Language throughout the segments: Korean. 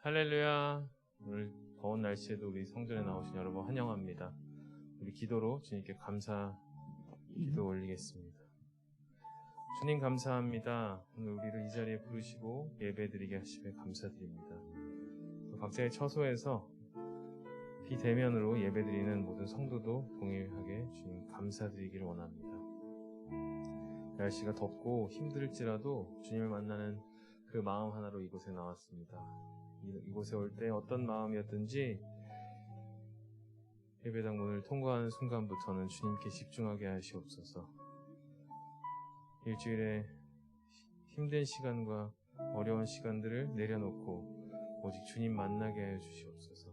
할렐루야. 오늘 더운 날씨에도 우리 성전에 나오신 여러분 환영합니다. 우리 기도로 주님께 감사 기도 올리겠습니다. 주님 감사합니다. 오늘 우리를 이 자리에 부르시고 예배드리게 하심에 감사드립니다. 각자의 처소에서 비대면으로 예배드리는 모든 성도도 동일하게 주님 감사드리기를 원합니다. 날씨가 덥고 힘들지라도 주님을 만나는 그 마음 하나로 이곳에 나왔습니다. 이곳에 올 때 어떤 마음이었든지 예배당 문을 통과하는 순간부터는 주님께 집중하게 하시옵소서. 일주일에 힘든 시간과 어려운 시간들을 내려놓고 오직 주님 만나게 하여 주시옵소서.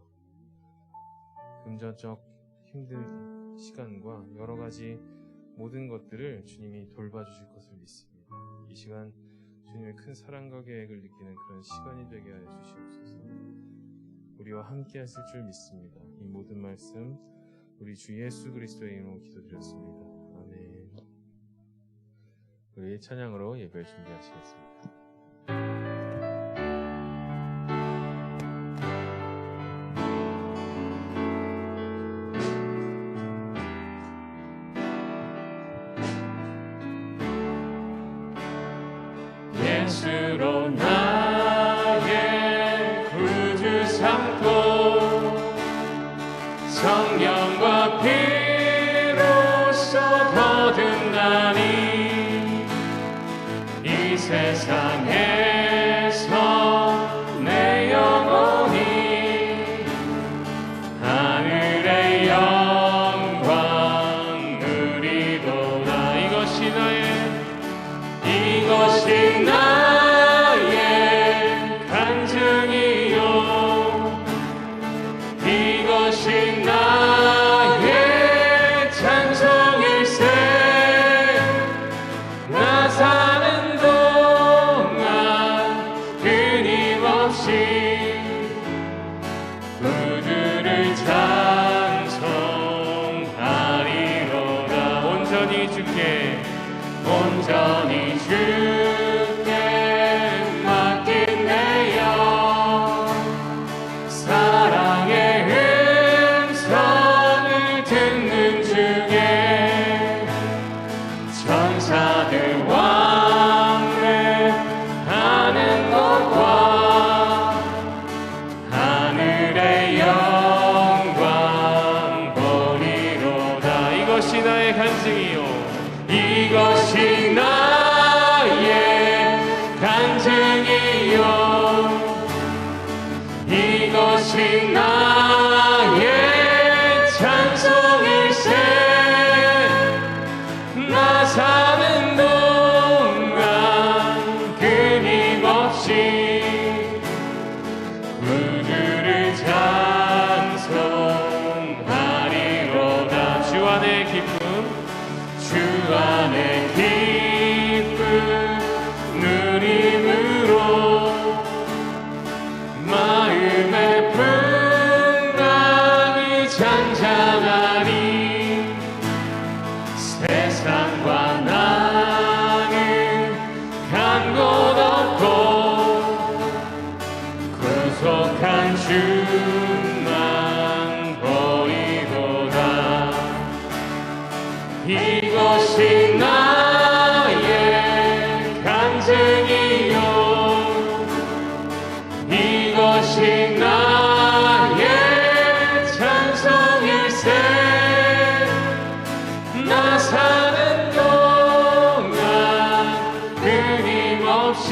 금전적 힘든 시간과 여러 가지 모든 것들을 주님이 돌봐주실 것을 믿습니다. 이 시간 주님의 큰 사랑과 계획을 느끼는 그런 시간이 되게 하여 주시옵소서. 우리와 함께 하실 줄 믿습니다. 이 모든 말씀 우리 주 예수 그리스도의 이름으로 기도드렸습니다. 아멘. 우리 찬양으로 예배를 준비하시겠습니다. 예수로 나의 구주 삼고 성령과 피로써 거듭나니 이 세상에서 내 영혼이 하늘의 영광 누리도다. 이것이 나의 간증이요, 이것이 나의 찬송일세. 나 사는 동안 끊임없이 구주를 찬송하리로다. 온전히 주께 맡긴 내 영, 사랑의 음성을 듣는 중에 천사들 왕래하는 것과 하늘의 영광 보리로다. 이것이 나의 간증이요, 이것이 나의 간증이요, 이것이 나의 찬송일세. 나 사는 동안 끊임없이 구주를 찬송하리로다. 주 안의 기쁨, 주 안의 기쁨 누림으로 마음의 풍랑이 잔잔하니 세상과 나는 간 곳 없고 구속한 주만 보이도다. 이것이 나의 간증이요, 이것이 나의 찬송일세. 나 사는 동안 끊임없이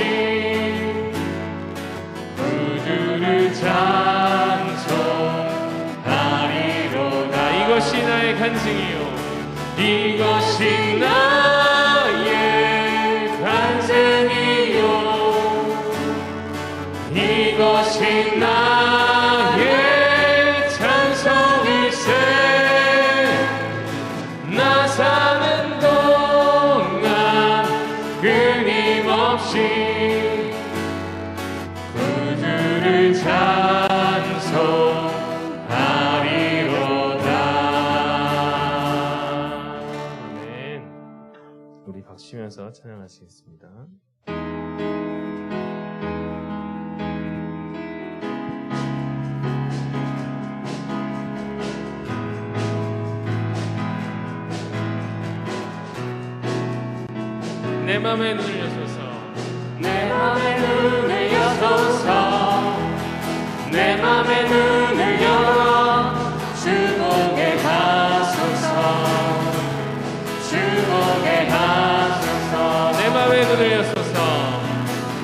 구주를 찬송하리로다. 이것이 나의 간증이요, 이것이 나의 간증이요, 이것이 나의 찬송일세. 나 사는 동안 끊임없이 구주를 찬송하리로다. 우리 박수치면서 찬양하시겠습니다. 내 맘에 눈을 여소서. 내 맘에 눈을 여소서. 내 맘에 눈을 열어 주보게 하소서. 주보게 하소서. 내 맘에 눈을 여소서.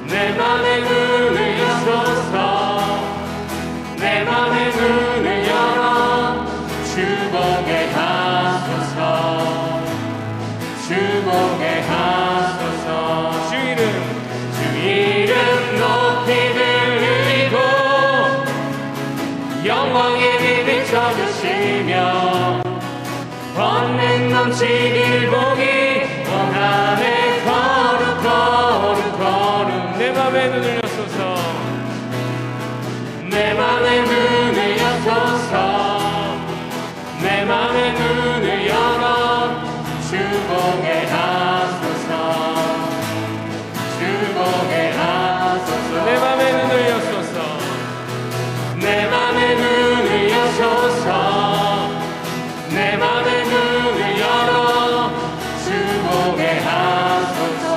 내 맘에 눈을 여소서. 내 맘에 눈을 열어 주보게 하소서. 주보게 하소서. 주 이름 주 이름 높이 들리고 영광의 빛 비춰주시며 권능 넘치길 보기 원하네. 거룩 거룩 거룩. 내 맘에 눈을 여소서. 내 맘에 눈을 여소서. 내 맘에 눈을 열어 주보게 하소서. 주보게 하소서. 내 맘에 눈을 여소서. 내 맘에 눈을 여소서. 내 맘에 눈을 열어 주보게 하소서.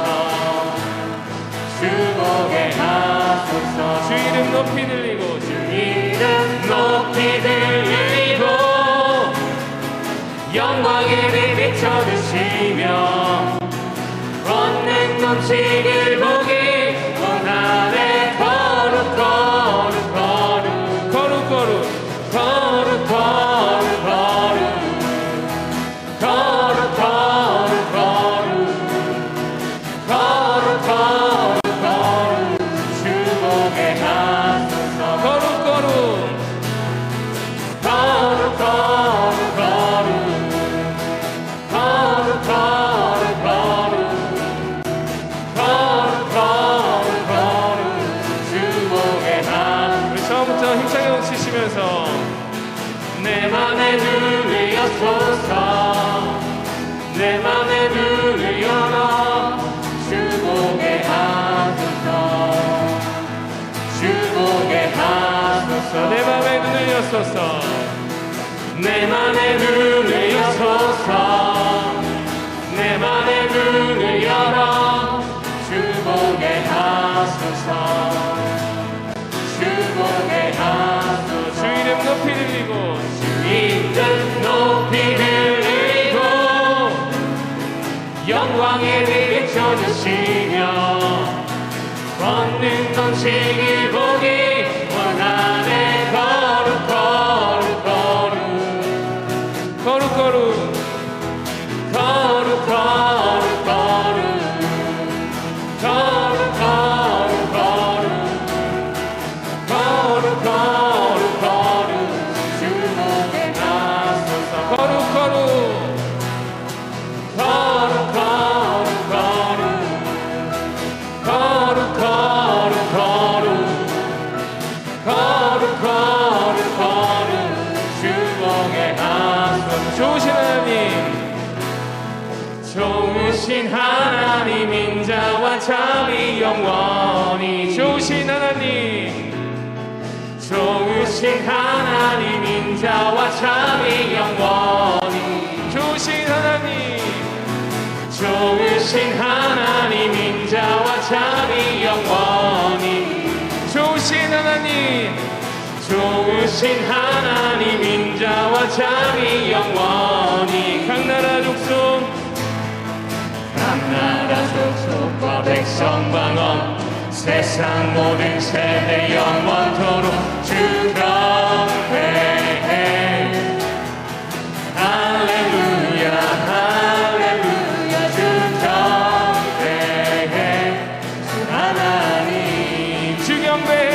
주보게 하소서. 주 이름 높이 들리고 주 이름 높이 들리고 영광의 빛 비춰주시며 권능 넘치길 보기 원하네. 거룩 거룩 거룩 거룩 거룩 거룩 거룩 거룩 거룩 거룩 거룩 거룩 거룩 주보게 하소서. 거룩 거룩 거룩 거룩 거룩 거룩 거룩 거룩 거룩 주보게 하소서. 우리 처음부터 힘차게 넘치시면서 내 맘에 눈을 여소서. 내 맘에 눈을 열어 주보게 하소서. 주보게 하소서. 내 맘에 눈을 여소서. 내 맘에 눈을 여소서. 내 맘에 눈을 열어 주보게 하소서. 주보게 하소서. 주 이름 높이 들리고 주 이름 높이 들리고 영광의 빛 비춰주시며 권능 넘치길 보기 원하네. 거룩 거룩 거룩 거룩 거룩 거룩 거룩 거룩 거룩 거룩 거룩 거룩 거룩 주보게 하소서. 거룩 거룩 거룩 거룩 거룩 거룩 거룩 거룩 거룩 거룩 주보게 하소서. 좋으신 하나님 좋으신 하나님 인자와 참이 영원히. 좋으신 하나님 좋으신 하나님 인자와 참이 영원히. 좋으신 하나님 좋으신 하나님 인자와 참이 영원히. 좋으신 하나님 좋으신 하나님 인자와 참이 영원히. 각 나라 족속 각 나라 족속과 백성 방언 세상 모든 세대 영원토록 주 경배해. 할렐루야 할렐루야 주 경배해. 주 하나님 주 경배해.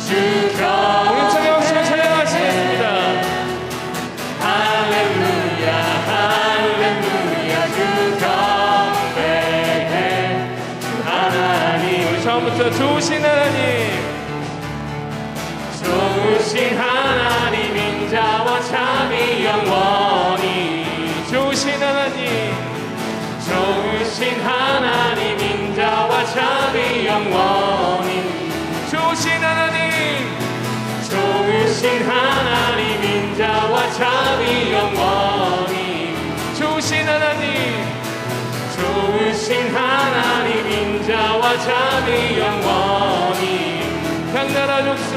주 우리 경배해. 청해 박수로 찬양하시겠습니다. 할렐루야 할렐루야 주 경배해. 주 하나님 우리 처음부터 좋으신 하나님 좋으신 하나님 인자와 참이 영원히. 좋으신 하나님 좋으신 하나님 인자와 참이 영원히. 좋으신 하나님 좋으신 하나님 인자와 참이 영원히. 좋으신 하나님 좋으신 하나님 인자와 자비 영원히 각 나라 족속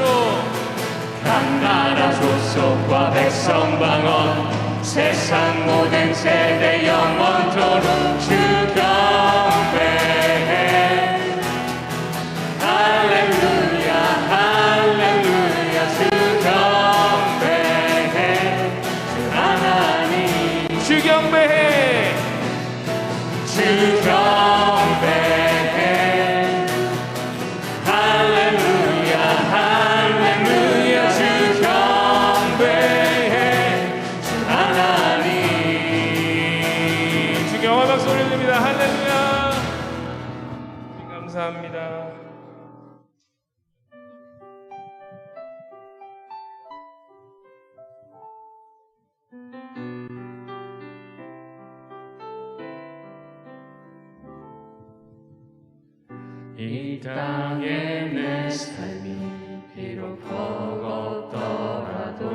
각 나라 족속과 백성 방언 세상 모든 세대 영원토록 주 경배해 할렐루야 할렐루야 주 경배해 주 하나님 주 경배해 주 경배해 할렐루야 할렐루야 주 경배해 주 하나님 주께 영화 박수 올려드립니다. 할렐루야. 감사합니다. 이 땅에 내 삶이 비록 버겁더라도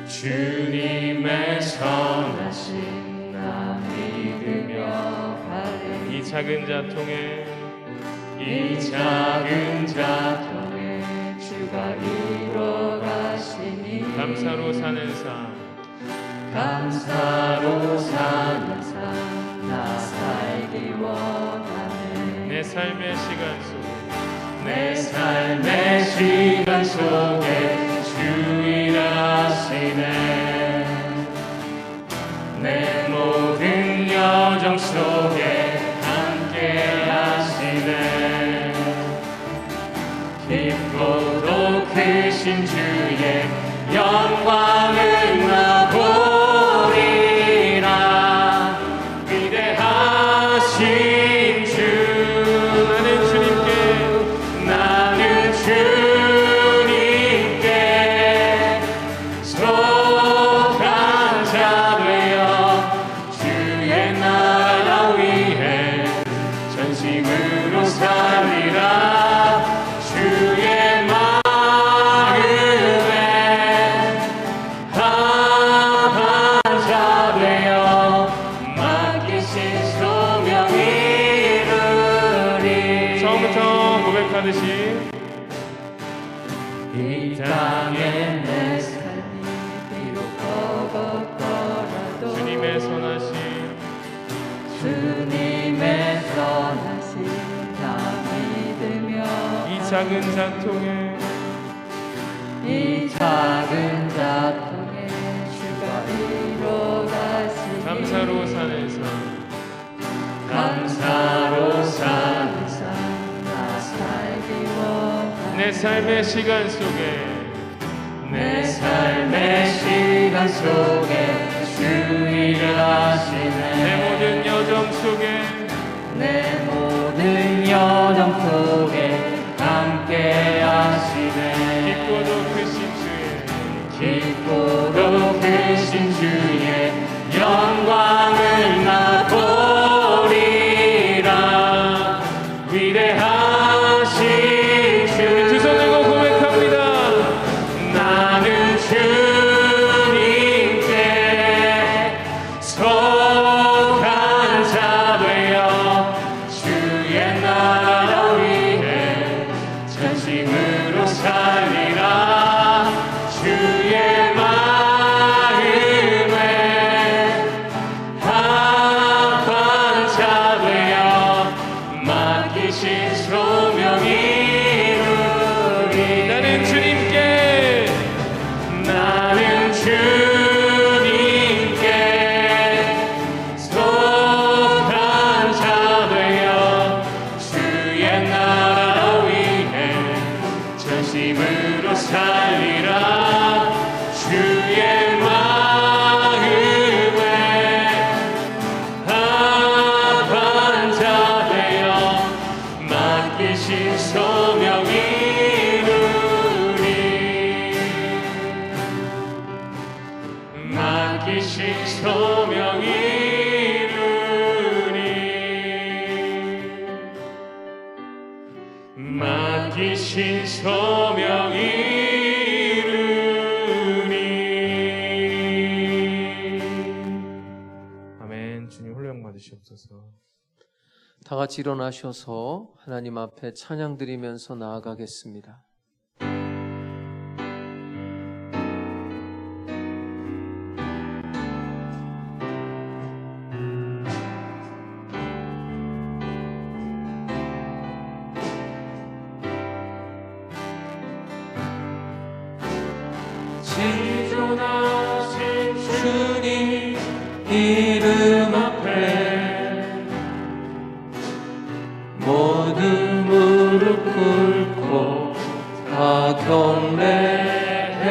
주님의 선하신 나 믿으며 가리 이 작은 자통에 이 작은 자통에 주가 이루어 가시니 감사로 사는 삶 감사로 사는 삶 나 살기 원하네 내 삶의 시간 속에 내 삶의 시간 속에 주 일하시네 내 모든 여정 속에 함께 하시네 깊고도 크신 주의 영광을 나 보리라 위대하신 주 나는 주님께 속한 자 되어 주의 나라 위해 전심으로 살리라 주의 마음에 합한 자 되어 맡기신 소명 이루리 처음부터 고백하듯이 이 땅에 내 삶이 비록 버겁더라도 주님의 선하심 주님의 선하심 나 믿으며 이 작은 자통에 이 작은 자통에 주가 이루어 가시니 감사로 사는 삶 감사로 사는 삶 나 살기 원하네 내 삶의 시간 속에 내 삶의 시간 속에 주 일을 하시네 내 모든 여정 속에 내 모든 여정 속에 함께 하시네 깊고도 크신 주의 깊고도 크신 주의 영광을 나 보리라 위대하신 주 두 손 들고 고백합니다. 나는 주님께 속한 자 되어 주의 나라 위해 전심으로 살리라 주의 마음에 합한 자 되어 맡기신 소명 이루리 나는 주님께 속한 자 되어 주의 나라 위해 전심으로 살리라 주의 마음에 합한 자 되어 맡기신 소명 이루리 맡기신 소명 이루리 맡기신 소명 이루리 아멘. 주님 다 같이 일어나셔서 하나님 앞에 찬양 드리면서 나아가겠습니다. 지존하신 주님 이름 앞에 모두 무릎 꿇고 다 경배해.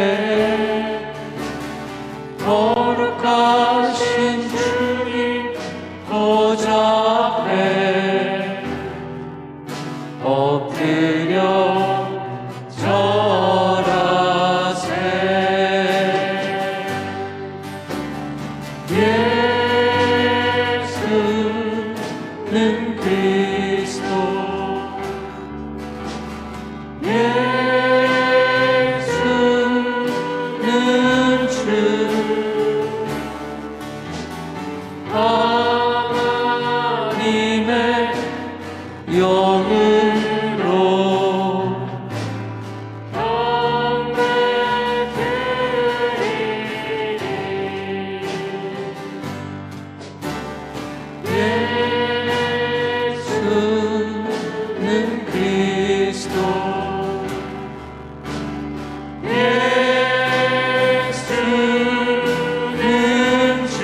거룩하신 주님 보좌 앞에 엎드려 절하세. 예수는 그리스도, 예수는 주, 하나님의 영으로 예수는 그리스도, 예수는 주,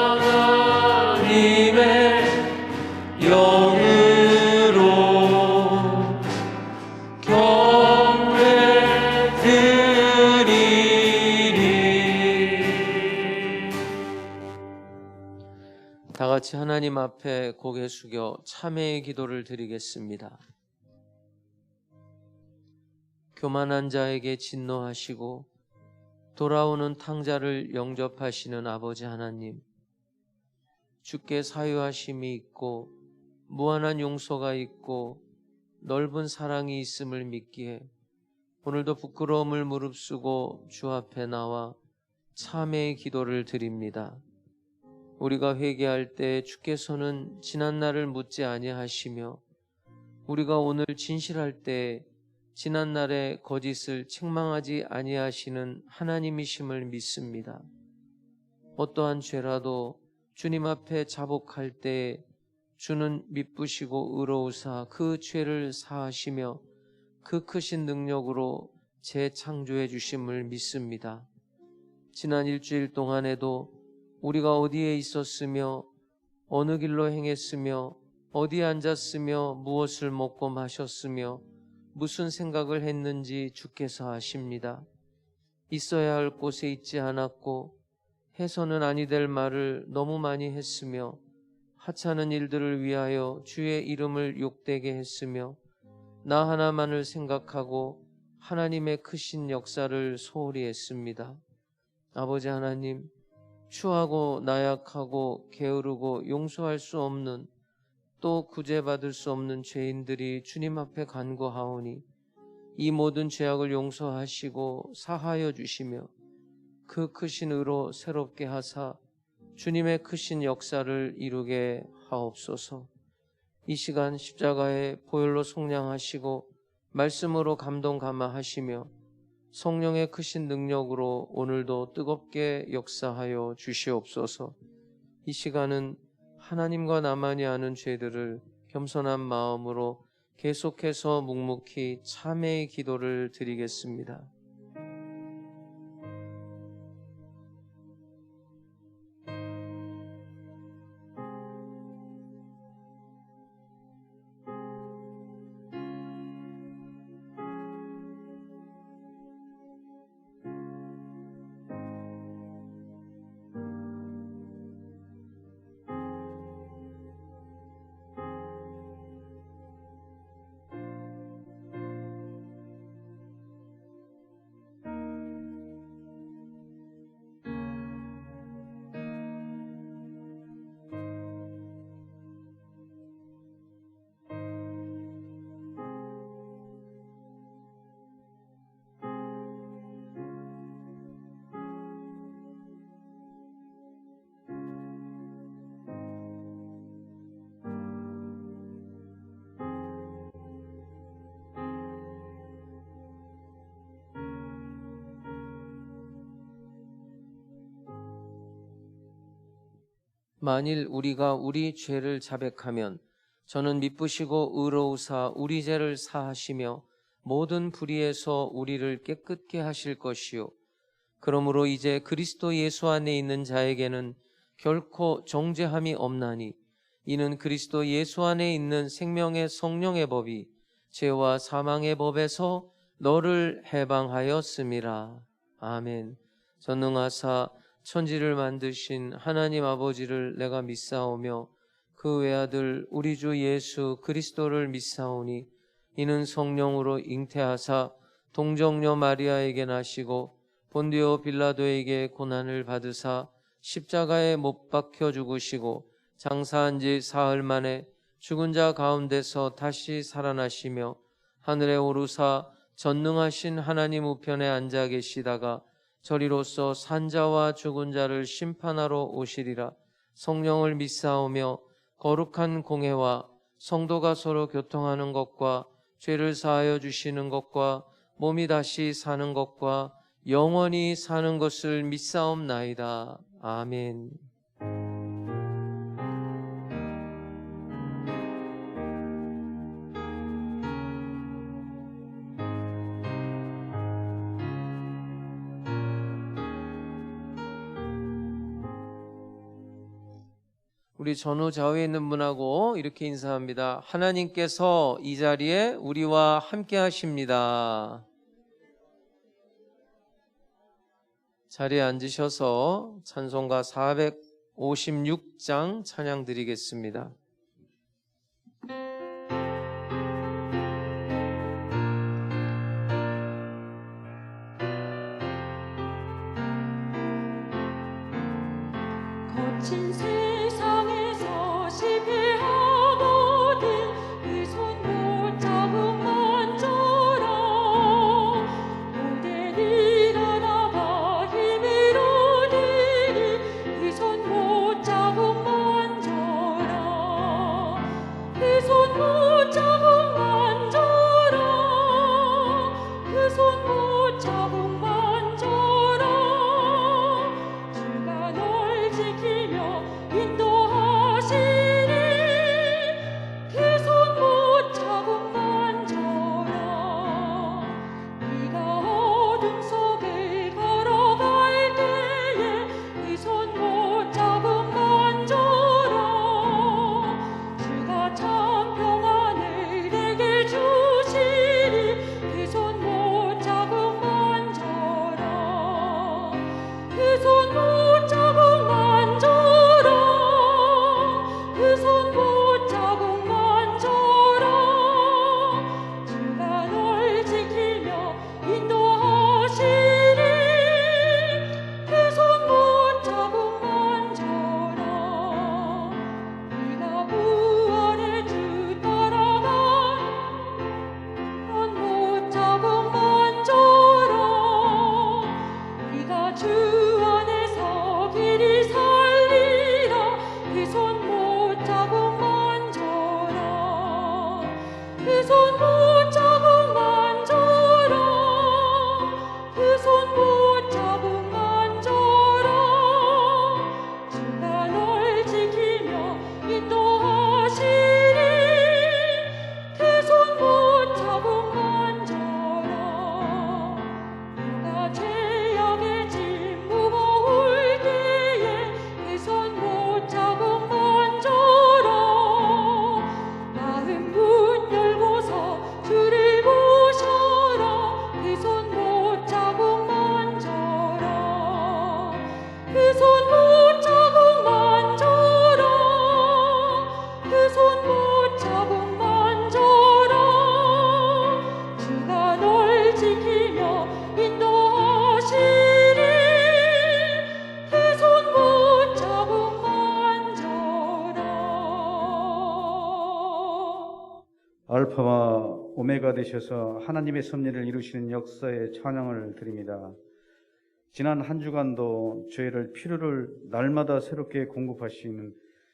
하나님의 영으로 경배드리리. 다 같이 하나님 앞에 고개 숙여 참회의 기도를 드리겠습니다. 교만한 자에게 진노하시고 돌아오는 탕자를 영접하시는 아버지 하나님, 주께 사유하심이 있고 무한한 용서가 있고 넓은 사랑이 있음을 믿기에 오늘도 부끄러움을 무릅쓰고 주 앞에 나와 참회의 기도를 드립니다. 우리가 회개할 때 주께서는 지난 날을 묻지 아니하시며 우리가 오늘 진실할 때 지난 날의 거짓을 책망하지 아니하시는 하나님이심을 믿습니다. 어떠한 죄라도 주님 앞에 자복할 때 주는 미쁘시고 의로우사 그 죄를 사하시며 그 크신 능력으로 재창조해 주심을 믿습니다. 지난 일주일 동안에도 우리가 어디에 있었으며 어느 길로 행했으며 어디에 앉았으며 무엇을 먹고 마셨으며 무슨 생각을 했는지 주께서 아십니다. 있어야 할 곳에 있지 않았고 해서는 아니 될 말을 너무 많이 했으며 하찮은 일들을 위하여 주의 이름을 욕되게 했으며 나 하나만을 생각하고 하나님의 크신 역사를 소홀히 했습니다. 아버지 하나님, 추하고 나약하고 게으르고 용서할 수 없는 또 구제받을 수 없는 죄인들이 주님 앞에 간구하오니 이 모든 죄악을 용서하시고 사하여 주시며 그 크신 의로 새롭게 하사 주님의 크신 역사를 이루게 하옵소서. 이 시간 십자가의 보혈로 속량하시고 말씀으로 감동 감화하시며 성령의 크신 능력으로 오늘도 뜨겁게 역사하여 주시옵소서. 이 시간은 하나님과 나만이 아는 죄들을 겸손한 마음으로 계속해서 묵묵히 참회의 기도를 드리겠습니다. 만일 우리가 우리 죄를 자백하면 저는 미쁘시고 의로우사 우리 죄를 사하시며 모든 불의에서 우리를 깨끗게 하실 것이요 그러므로 이제 그리스도 예수 안에 있는 자에게는 결코 정죄함이 없나니 이는 그리스도 예수 안에 있는 생명의 성령의 법이 죄와 사망의 법에서 너를 해방하였음이라. 아멘. 전능하사 천지를 만드신 하나님 아버지를 내가 믿사오며 그 외아들 우리 주 예수 그리스도를 믿사오니 이는 성령으로 잉태하사 동정녀 마리아에게 나시고 본디오 빌라도에게 고난을 받으사 십자가에 못 박혀 죽으시고 장사한 지 사흘 만에 죽은 자 가운데서 다시 살아나시며 하늘에 오르사 전능하신 하나님 우편에 앉아 계시다가 저리로서 산자와 죽은 자를 심판하러 오시리라. 성령을 믿사오며 거룩한 공회와 성도가 서로 교통하는 것과 죄를 사하여 주시는 것과 몸이 다시 사는 것과 영원히 사는 것을 믿사옵나이다. 아멘. 우리 전후 좌우에 있는 분하고 이렇게 인사합니다. 하나님께서 이 자리에 우리와 함께 하십니다. 자리에 앉으셔서 찬송가 456장 찬양 드리겠습니다. 거친 세상에서 시비하거든 그 손 붙잡고 만져라. 모든 일어나가 힘을 얻으리 그 손 붙잡고 만져라. 그 손 붙잡고 만져라. 그 손 붙잡고 만져라. 주가 널 지키며 인도하시니 그 손 붙잡고 만져라. 네가 어둠 속을 걸어갈 때에 그 손 붙잡고 만져라. 주가 참 평안을 내게 주시리 그 손 붙잡고 만져라. 그 손 붙잡고 만져라. 그 손 붙잡고 만져라. 주가 널 지키며 인도하시리 그 손 붙잡고 만져라. 네가 부활의 주 따라가 넌 붙잡고 만져라. 네가 주 안에서 길이 살리라 그 손 붙잡고 만져라. 그 손 붙잡고 만져라. 그 손 붙잡고 만져라. 주가 널 지키며 인도하시리 그 손 붙잡고 만져라. 누가 죄악의 짐 무거울 때에 그 손 붙잡고 만져라. 마음 문 열고서 주를 보셔라. 그 손 붙잡고 만져라. 그 손 붙잡고 만져라. 그 손 붙잡고 만져라. 주가 널 지키며 인도하시리 그 손 붙잡고 만져라. 알파와 오메가 되셔서 하나님의 섭리를 이루시는 역사에 찬양을 드립니다. 지난 한 주간도 저희를 필요를 날마다 새롭게 공급하시는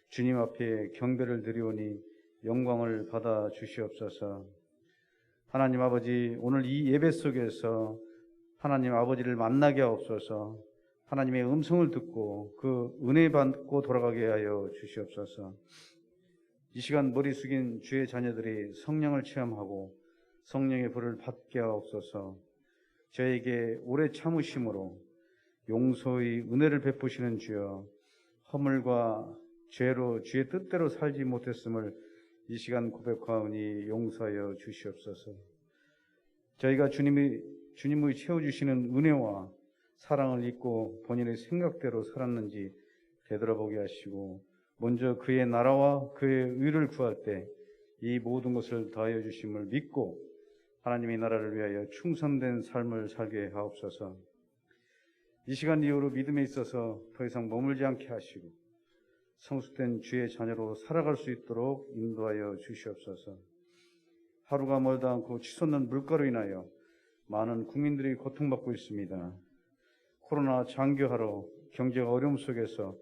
주님 앞에 경배를 드리오니 영광을 받아 주시옵소서. 하나님 아버지, 오늘 이 예배 속에서 하나님 아버지를 만나게 하옵소서. 하나님의 음성을 듣고 그 은혜 받고 돌아가게 하여 주시옵소서. 이 시간 머리 숙인 주의 자녀들이 성령을 체험하고 성령의 불을 받게 하옵소서. 저에게 오래 참으심으로 용서의 은혜를 베푸시는 주여, 허물과 죄로 주의 뜻대로 살지 못했음을 이 시간 고백하오니 용서하여 주시옵소서. 저희가 주님의 채워주시는 은혜와 사랑을 잊고 본인의 생각대로 살았는지 되돌아보게 하시고, 먼저 그의 나라와 그의 의를 구할 때 이 모든 것을 더하여 주심을 믿고 하나님의 나라를 위하여 충성된 삶을 살게 하옵소서. 이 시간 이후로 믿음에 있어서 더 이상 머물지 않게 하시고 성숙된 주의 자녀로 살아갈 수 있도록 인도하여 주시옵소서. 하루가 멀다 않고 치솟는 물가로 인하여 많은 국민들이 고통받고 있습니다. 코로나 장기화로 경제가 어려움 속에서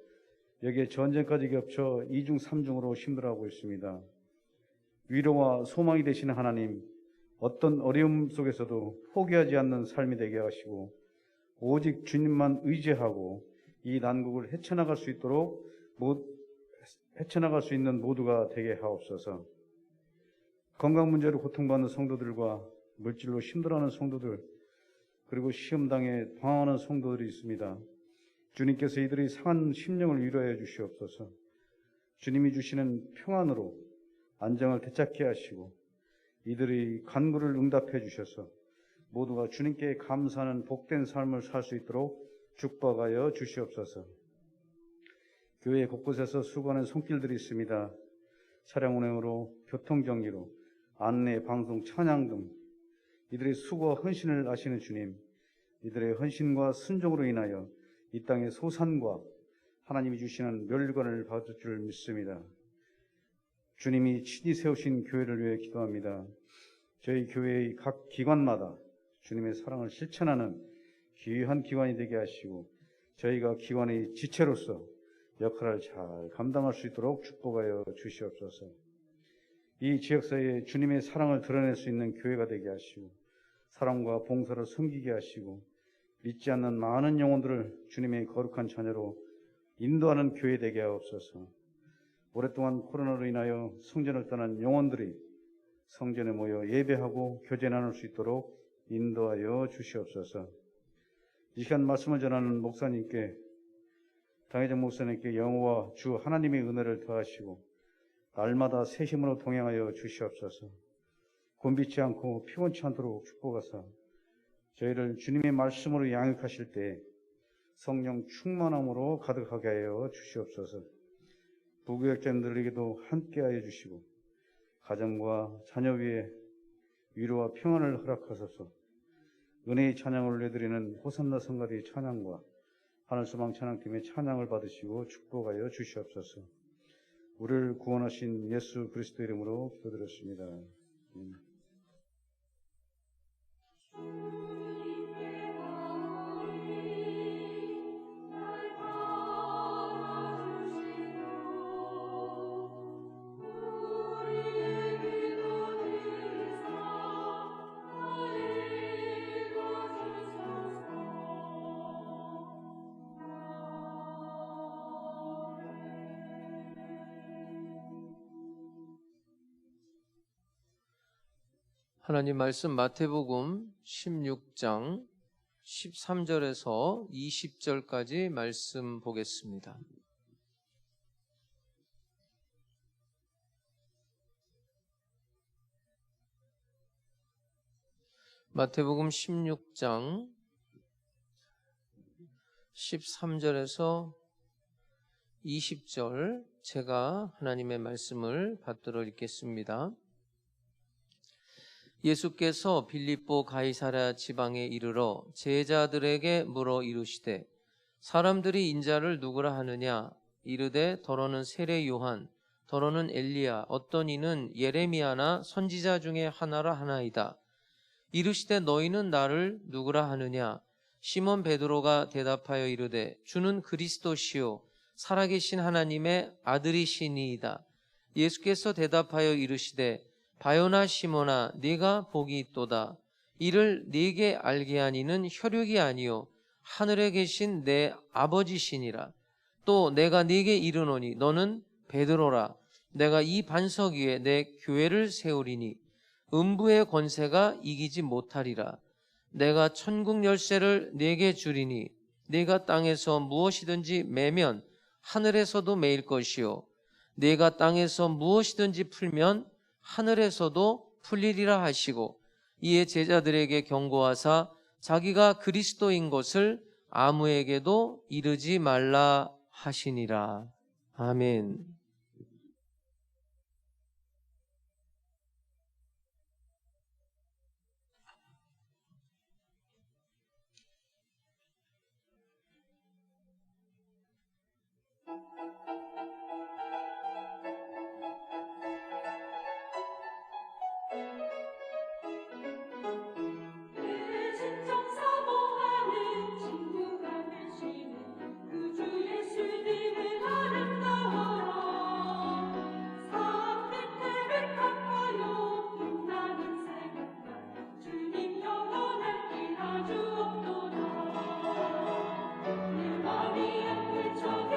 여기에 전쟁까지 겹쳐 2중 3중으로 힘들어하고 있습니다. 위로와 소망이 되시는 하나님, 어떤 어려움 속에서도 포기하지 않는 삶이 되게 하시고 오직 주님만 의지하고 이 난국을 헤쳐나갈 수 있는 모두가 되게 하옵소서. 건강 문제로 고통받는 성도들과 물질로 힘들어하는 성도들, 그리고 시험당해 방황하는 성도들이 있습니다. 주님께서 이들의 상한 심령을 위로해 주시옵소서. 주님이 주시는 평안으로 안정을 되찾게 하시고 이들의 간구를 응답해 주셔서 모두가 주님께 감사하는 복된 삶을 살 수 있도록 축복하여 주시옵소서. 교회 곳곳에서 수고하는 손길들이 있습니다. 차량 운행으로, 교통정리로, 안내, 방송, 찬양 등 이들의 수고와 헌신을 아시는 주님, 이들의 헌신과 순종으로 인하여 이 땅의 소산과 하나님이 주시는 멸관을 받을 줄 믿습니다. 주님이 친히 세우신 교회를 위해 기도합니다. 저희 교회의 각 기관마다 주님의 사랑을 실천하는 귀한 기관이 되게 하시고 저희가 기관의 지체로서 역할을 잘 감당할 수 있도록 축복하여 주시옵소서. 이 지역사회에 주님의 사랑을 드러낼 수 있는 교회가 되게 하시고 사랑과 봉사를 섬기게 하시고 믿지 않는 많은 영혼들을 주님의 거룩한 자녀로 인도하는 교회 되게 하옵소서. 오랫동안 코로나로 인하여 성전을 떠난 영혼들이 성전에 모여 예배하고 교제 나눌 수 있도록 인도하여 주시옵소서. 이 시간 말씀을 전하는 목사님께, 당회장 목사님께 영호와 주 하나님의 은혜를 더하시고 날마다 새 힘으로 동행하여 주시옵소서. 곤비치 않고 피곤치 않도록 축복하사 저희를 주님의 말씀으로 양육하실 때 성령 충만함으로 가득하게 하여 주시옵소서. 부교역자들에게도 함께하여 주시고 가정과 자녀 위에 위로와 평안을 허락하소서. 은혜의 찬양을 올려드리는 호산나 성가대의 찬양과 하늘소망 찬양팀의 찬양을 받으시고 축복하여 주시옵소서. 우리를 구원하신 예수 그리스도 이름으로 기도드렸습니다. 하나님 말씀 마태복음 16장 13절에서 20절까지 말씀 보겠습니다. 마태복음 16장 13절에서 20절, 제가 하나님의 말씀을 받들어 읽겠습니다. 예수께서 빌립보 가이사랴 지방에 이르러 제자들에게 물어 이르시되 사람들이 인자를 누구라 하느냐? 이르되 더러는 세례 요한, 더러는 엘리야, 어떤 이는 예레미야나 선지자 중에 하나라 하나이다. 이르시되 너희는 나를 누구라 하느냐? 시몬 베드로가 대답하여 이르되 주는 그리스도시요 살아계신 하나님의 아들이시니이다. 예수께서 대답하여 이르시되 바요나 시몬아, 네가 복이 있도다. 이를 네게 알게 하니는 혈육이 아니요 하늘에 계신 내 아버지시니라. 또 내가 네게 이르노니 너는 베드로라. 내가 이 반석 위에 내 교회를 세우리니 음부의 권세가 이기지 못하리라. 내가 천국 열쇠를 네게 주리니 네가 땅에서 무엇이든지 매면 하늘에서도 매일 것이요 네가 땅에서 무엇이든지 풀면 하늘에서도 풀리리라 하시고, 이에 제자들에게 경고하사 자기가 그리스도인 것을 아무에게도 이르지 말라 하시니라. 아멘. 내 진정 사모하는 친구가 되시는 그 주 예수님은 아름다워라. 산 밑에 백합화요 빛나는 새벽별 주님 영원할 길 아주 없도다. 내 맘이 아플 적에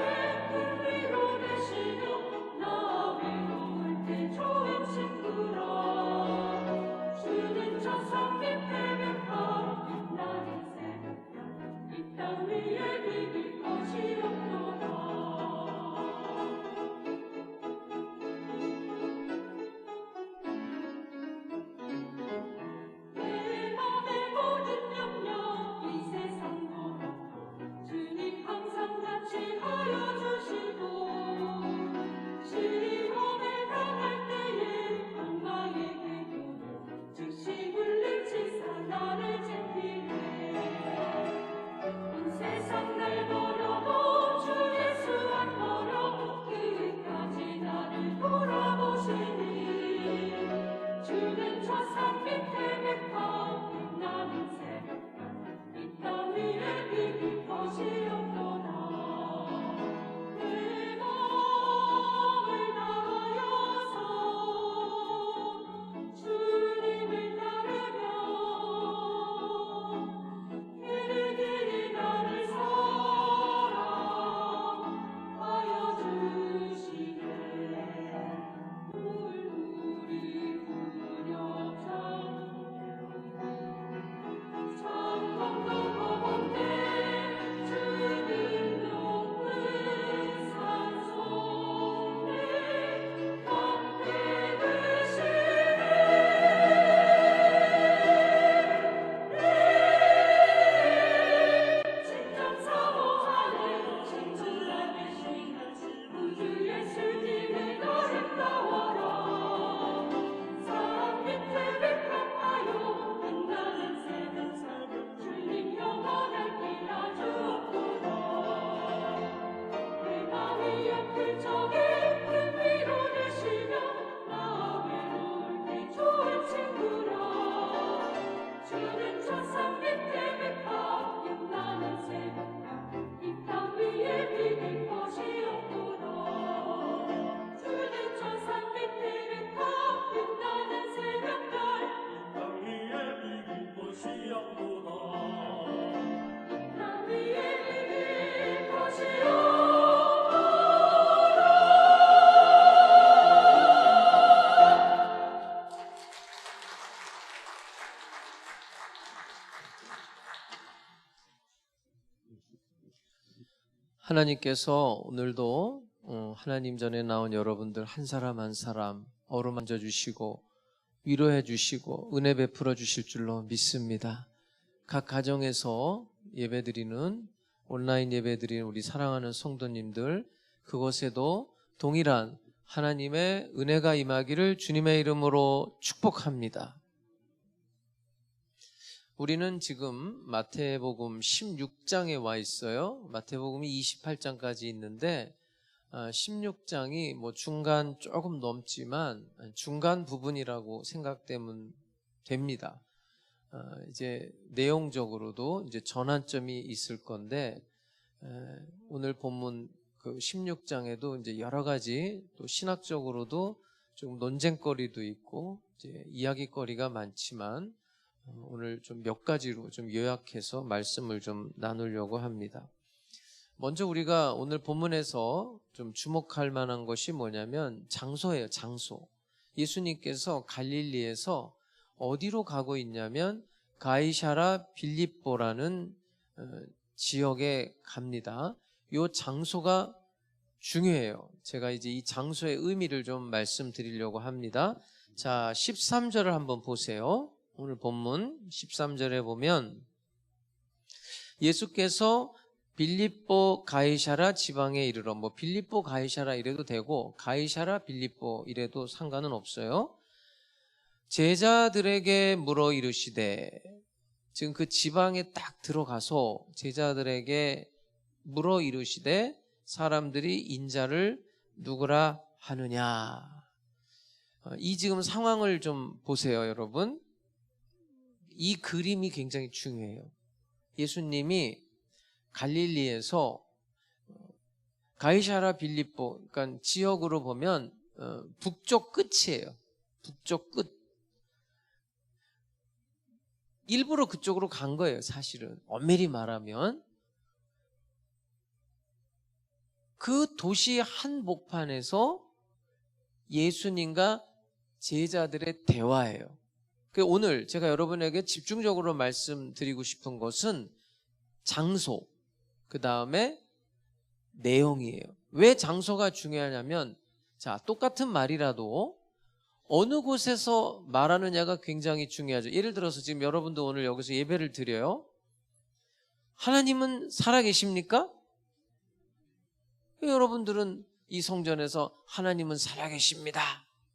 큰 위로 되시며 나 외로울 때 좋은 친구라. 주는 저 산 밑에 백합 빛나는 새벽별 이 땅 위에 비길 것이 없도다. 내 맘의 모든 염려 이 세상 걸어도 주님 항상 같이 하여 주시고, 시험에 당할 때에 악마의 계교는 즉시 물리치사 나를 지키네. 온 세상 날 버려도 주 예수 안 버려 끝까지 나를 돌아보시니, 주는 저 산 밑에 백합 빛나는 새벽별 이 땅 위에 비길 것이 없도다. 내 마음을 다하여서 주님을 따르며 길이 길이 나를 사랑하여 주시네. 물물이 흐려 장강도 가운데 주님 높은 산속에 함께 계시네. 진정 사모하는 친구가 되시는 우주 예수님은 아름다워라. 산 밑에 백합화요 빛나는 새벽별 주님 영원할 길 아주 없도다. 내 맘이 아플 적에 큰 위로 되시며 나 외로울 때 좋은 친구라. 주는 저 산 밑에 백합 빛나는 새벽별 이 땅 위에 비길 것이 없도다. 주는 저 산 밑에 백합 빛나는 새벽별 땅 위에 비길 것이 없도다. 땅 위에 비길 것이 없도다. 하나님께서 오늘도 하나님 전에 나온 여러분들 한 사람 한 사람 어루만져 주시고 위로해 주시고 은혜 베풀어 주실 줄로 믿습니다. 각 가정에서 예배드리는 온라인 예배드리는 우리 사랑하는 성도님들, 그곳에도 동일한 하나님의 은혜가 임하기를 주님의 이름으로 축복합니다. 우리는 지금 마태복음 16장에 와 있어요. 마태복음이 28장까지 있는데 16장이 뭐 중간 조금 넘지만 중간 부분이라고 생각되면 됩니다. 이제 내용적으로도 이제 전환점이 있을 건데 오늘 본문 그 16장에도 이제 여러 가지 또 신학적으로도 좀 논쟁거리도 있고 이제 이야기거리가 많지만 오늘 좀 몇 가지로 좀 요약해서 말씀을 좀 나누려고 합니다. 먼저 우리가 오늘 본문에서 좀 주목할 만한 것이 뭐냐면 장소예요. 장소. 예수님께서 갈릴리에서 어디로 가고 있냐면 가이사랴 빌립보라는 지역에 갑니다. 이 장소가 중요해요. 제가 이제 이 장소의 의미를 좀 말씀드리려고 합니다. 자, 13절을 한번 보세요. 오늘 본문 13절에 보면 예수께서 빌립보 가이사랴 지방에 이르러, 뭐 빌립보 가이사랴 이래도 되고 가이사랴 빌립보 이래도 상관은 없어요. 제자들에게 물어 이르시되, 지금 그 지방에 딱 들어가서 제자들에게 물어 이르시되 사람들이 인자를 누구라 하느냐. 이 지금 상황을 좀 보세요, 여러분. 이 그림이 굉장히 중요해요. 예수님이 갈릴리에서 가이사랴 빌립보, 그러니까 지역으로 보면 북쪽 끝이에요. 북쪽 끝. 일부러 그쪽으로 간 거예요, 사실은. 엄밀히 말하면. 그 도시 한복판에서 예수님과 제자들의 대화예요. 오늘 제가 여러분에게 집중적으로 말씀드리고 싶은 것은 장소, 그 다음에 내용이에요. 왜 장소가 중요하냐면, 자, 똑같은 말이라도 어느 곳에서 말하느냐가 굉장히 중요하죠. 예를 들어서 지금 여러분도 오늘 여기서 예배를 드려요. 하나님은 살아계십니까? 여러분들은 이 성전에서 하나님은 살아계십니다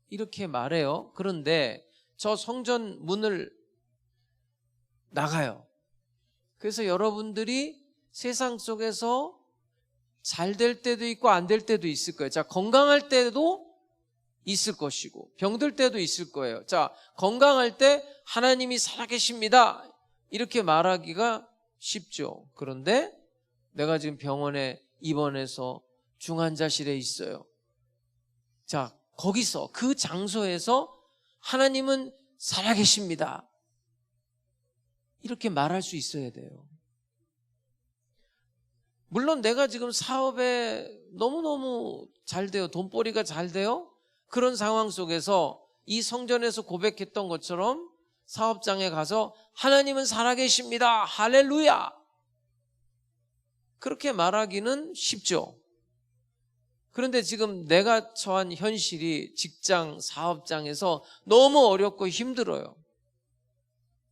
이렇게 말해요. 그런데 저 성전 문을 나가요. 그래서 여러분들이 세상 속에서 잘 될 때도 있고 안 될 때도 있을 거예요. 자, 건강할 때도 있을 것이고 병들 때도 있을 거예요. 자, 건강할 때 하나님이 살아계십니다 이렇게 말하기가 쉽죠. 그런데 내가 지금 병원에 입원해서 중환자실에 있어요. 자, 거기서 그 장소에서 하나님은 살아계십니다 이렇게 말할 수 있어야 돼요. 물론 내가 지금 사업에 너무너무 잘 돼요. 돈벌이가 잘 돼요. 그런 상황 속에서 이 성전에서 고백했던 것처럼 사업장에 가서 하나님은 살아계십니다 할렐루야 그렇게 말하기는 쉽죠. 그런데 지금 내가 처한 현실이 직장, 사업장에서 너무 어렵고 힘들어요.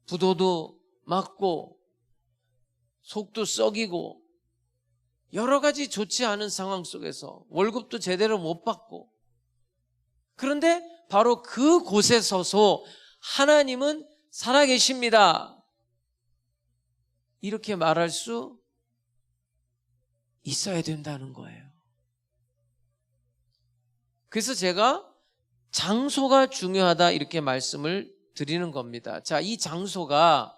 부도도 맞고 속도 썩이고 여러 가지 좋지 않은 상황 속에서 월급도 제대로 못 받고, 그런데 바로 그곳에 서서 하나님은 살아계십니다 이렇게 말할 수 있어야 된다는 거예요. 그래서 제가 장소가 중요하다 이렇게 말씀을 드리는 겁니다. 자, 이 장소가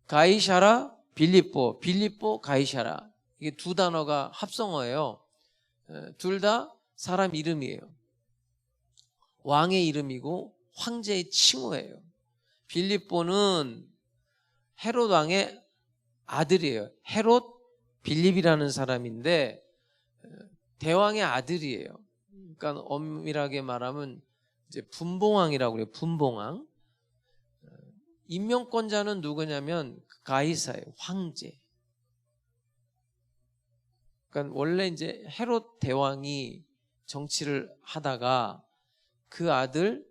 가이사랴 빌립보, 빌립보 가이사랴, 이게 두 단어가 합성어예요. 둘 다 사람 이름이에요. 왕의 이름이고 황제의 칭호예요. 빌립보는 헤롯 왕의 아들이에요. 헤롯 빌립이라는 사람인데 대왕의 아들이에요. 그러니까 엄밀하게 말하면 이제 분봉왕이라고 그래요. 분봉왕. 임명권자는 누구냐면 가이사예요. 황제. 그러니까 원래 이제 헤롯 대왕이 정치를 하다가 그 아들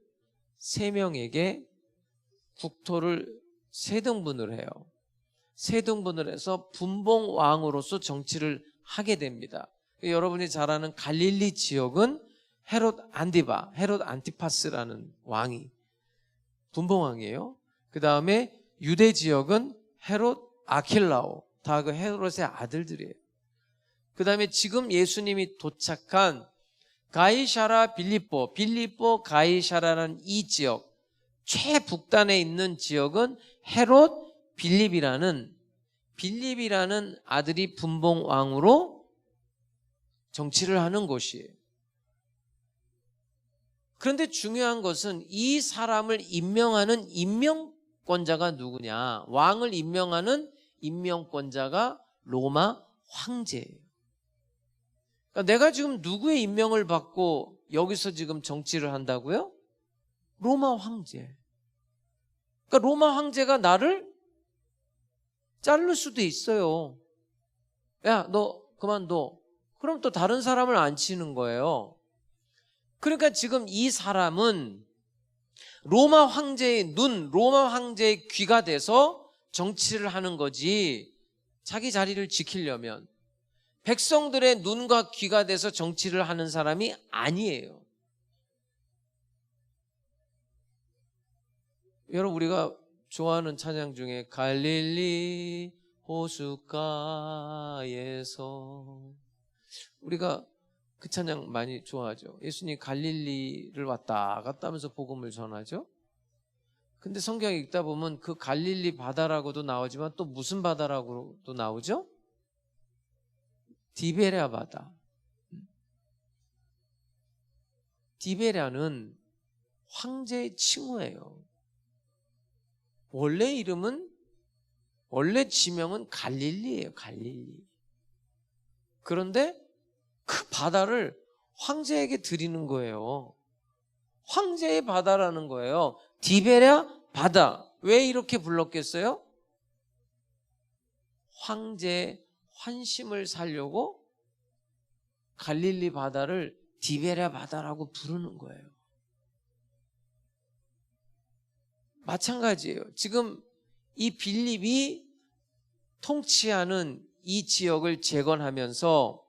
3명에게 국토를 3등분을 해요. 3등분을 해서 분봉왕으로서 정치를 하게 됩니다. 여러분이 잘 아는 갈릴리 지역은 헤롯 안디바, 헤롯 안티파스라는 왕이 분봉왕이에요. 그 다음에 유대 지역은 헤롯 아킬라오, 다 그 헤롯의 아들들이에요. 그 다음에 지금 예수님이 도착한 가이사랴 빌립보, 빌립보 가이사랴라는 이 지역, 최북단에 있는 지역은 헤롯 빌립이라는 아들이 분봉왕으로 정치를 하는 곳이에요. 그런데 중요한 것은 이 사람을 임명하는 임명권자가 누구냐? 왕을 임명하는 임명권자가 로마 황제예요. 그러니까 내가 지금 누구의 임명을 받고 여기서 지금 정치를 한다고요? 로마 황제. 그러니까 로마 황제가 나를 자를 수도 있어요. 야, 너 그만둬. 그럼 또 다른 사람을 앉히는 거예요. 그러니까 지금 이 사람은 로마 황제의 눈, 로마 황제의 귀가 돼서 정치를 하는 거지, 자기 자리를 지키려면 백성들의 눈과 귀가 돼서 정치를 하는 사람이 아니에요. 여러분, 우리가 좋아하는 찬양 중에 갈릴리 호숫가에서, 우리가 그 찬양 많이 좋아하죠. 예수님 갈릴리를 왔다 갔다 하면서 복음을 전하죠. 근데 성경 읽다 보면 그 갈릴리 바다라고도 나오지만 또 무슨 바다라고도 나오죠? 디베랴 바다. 디베랴는 황제의 칭호예요. 원래 이름은, 원래 지명은 갈릴리예요. 갈릴리. 그런데 그 바다를 황제에게 드리는 거예요. 황제의 바다라는 거예요. 디베랴 바다. 왜 이렇게 불렀겠어요? 황제의 환심을 살려고 갈릴리 바다를 디베랴 바다라고 부르는 거예요. 마찬가지예요. 지금 이 빌립이 통치하는 이 지역을 재건하면서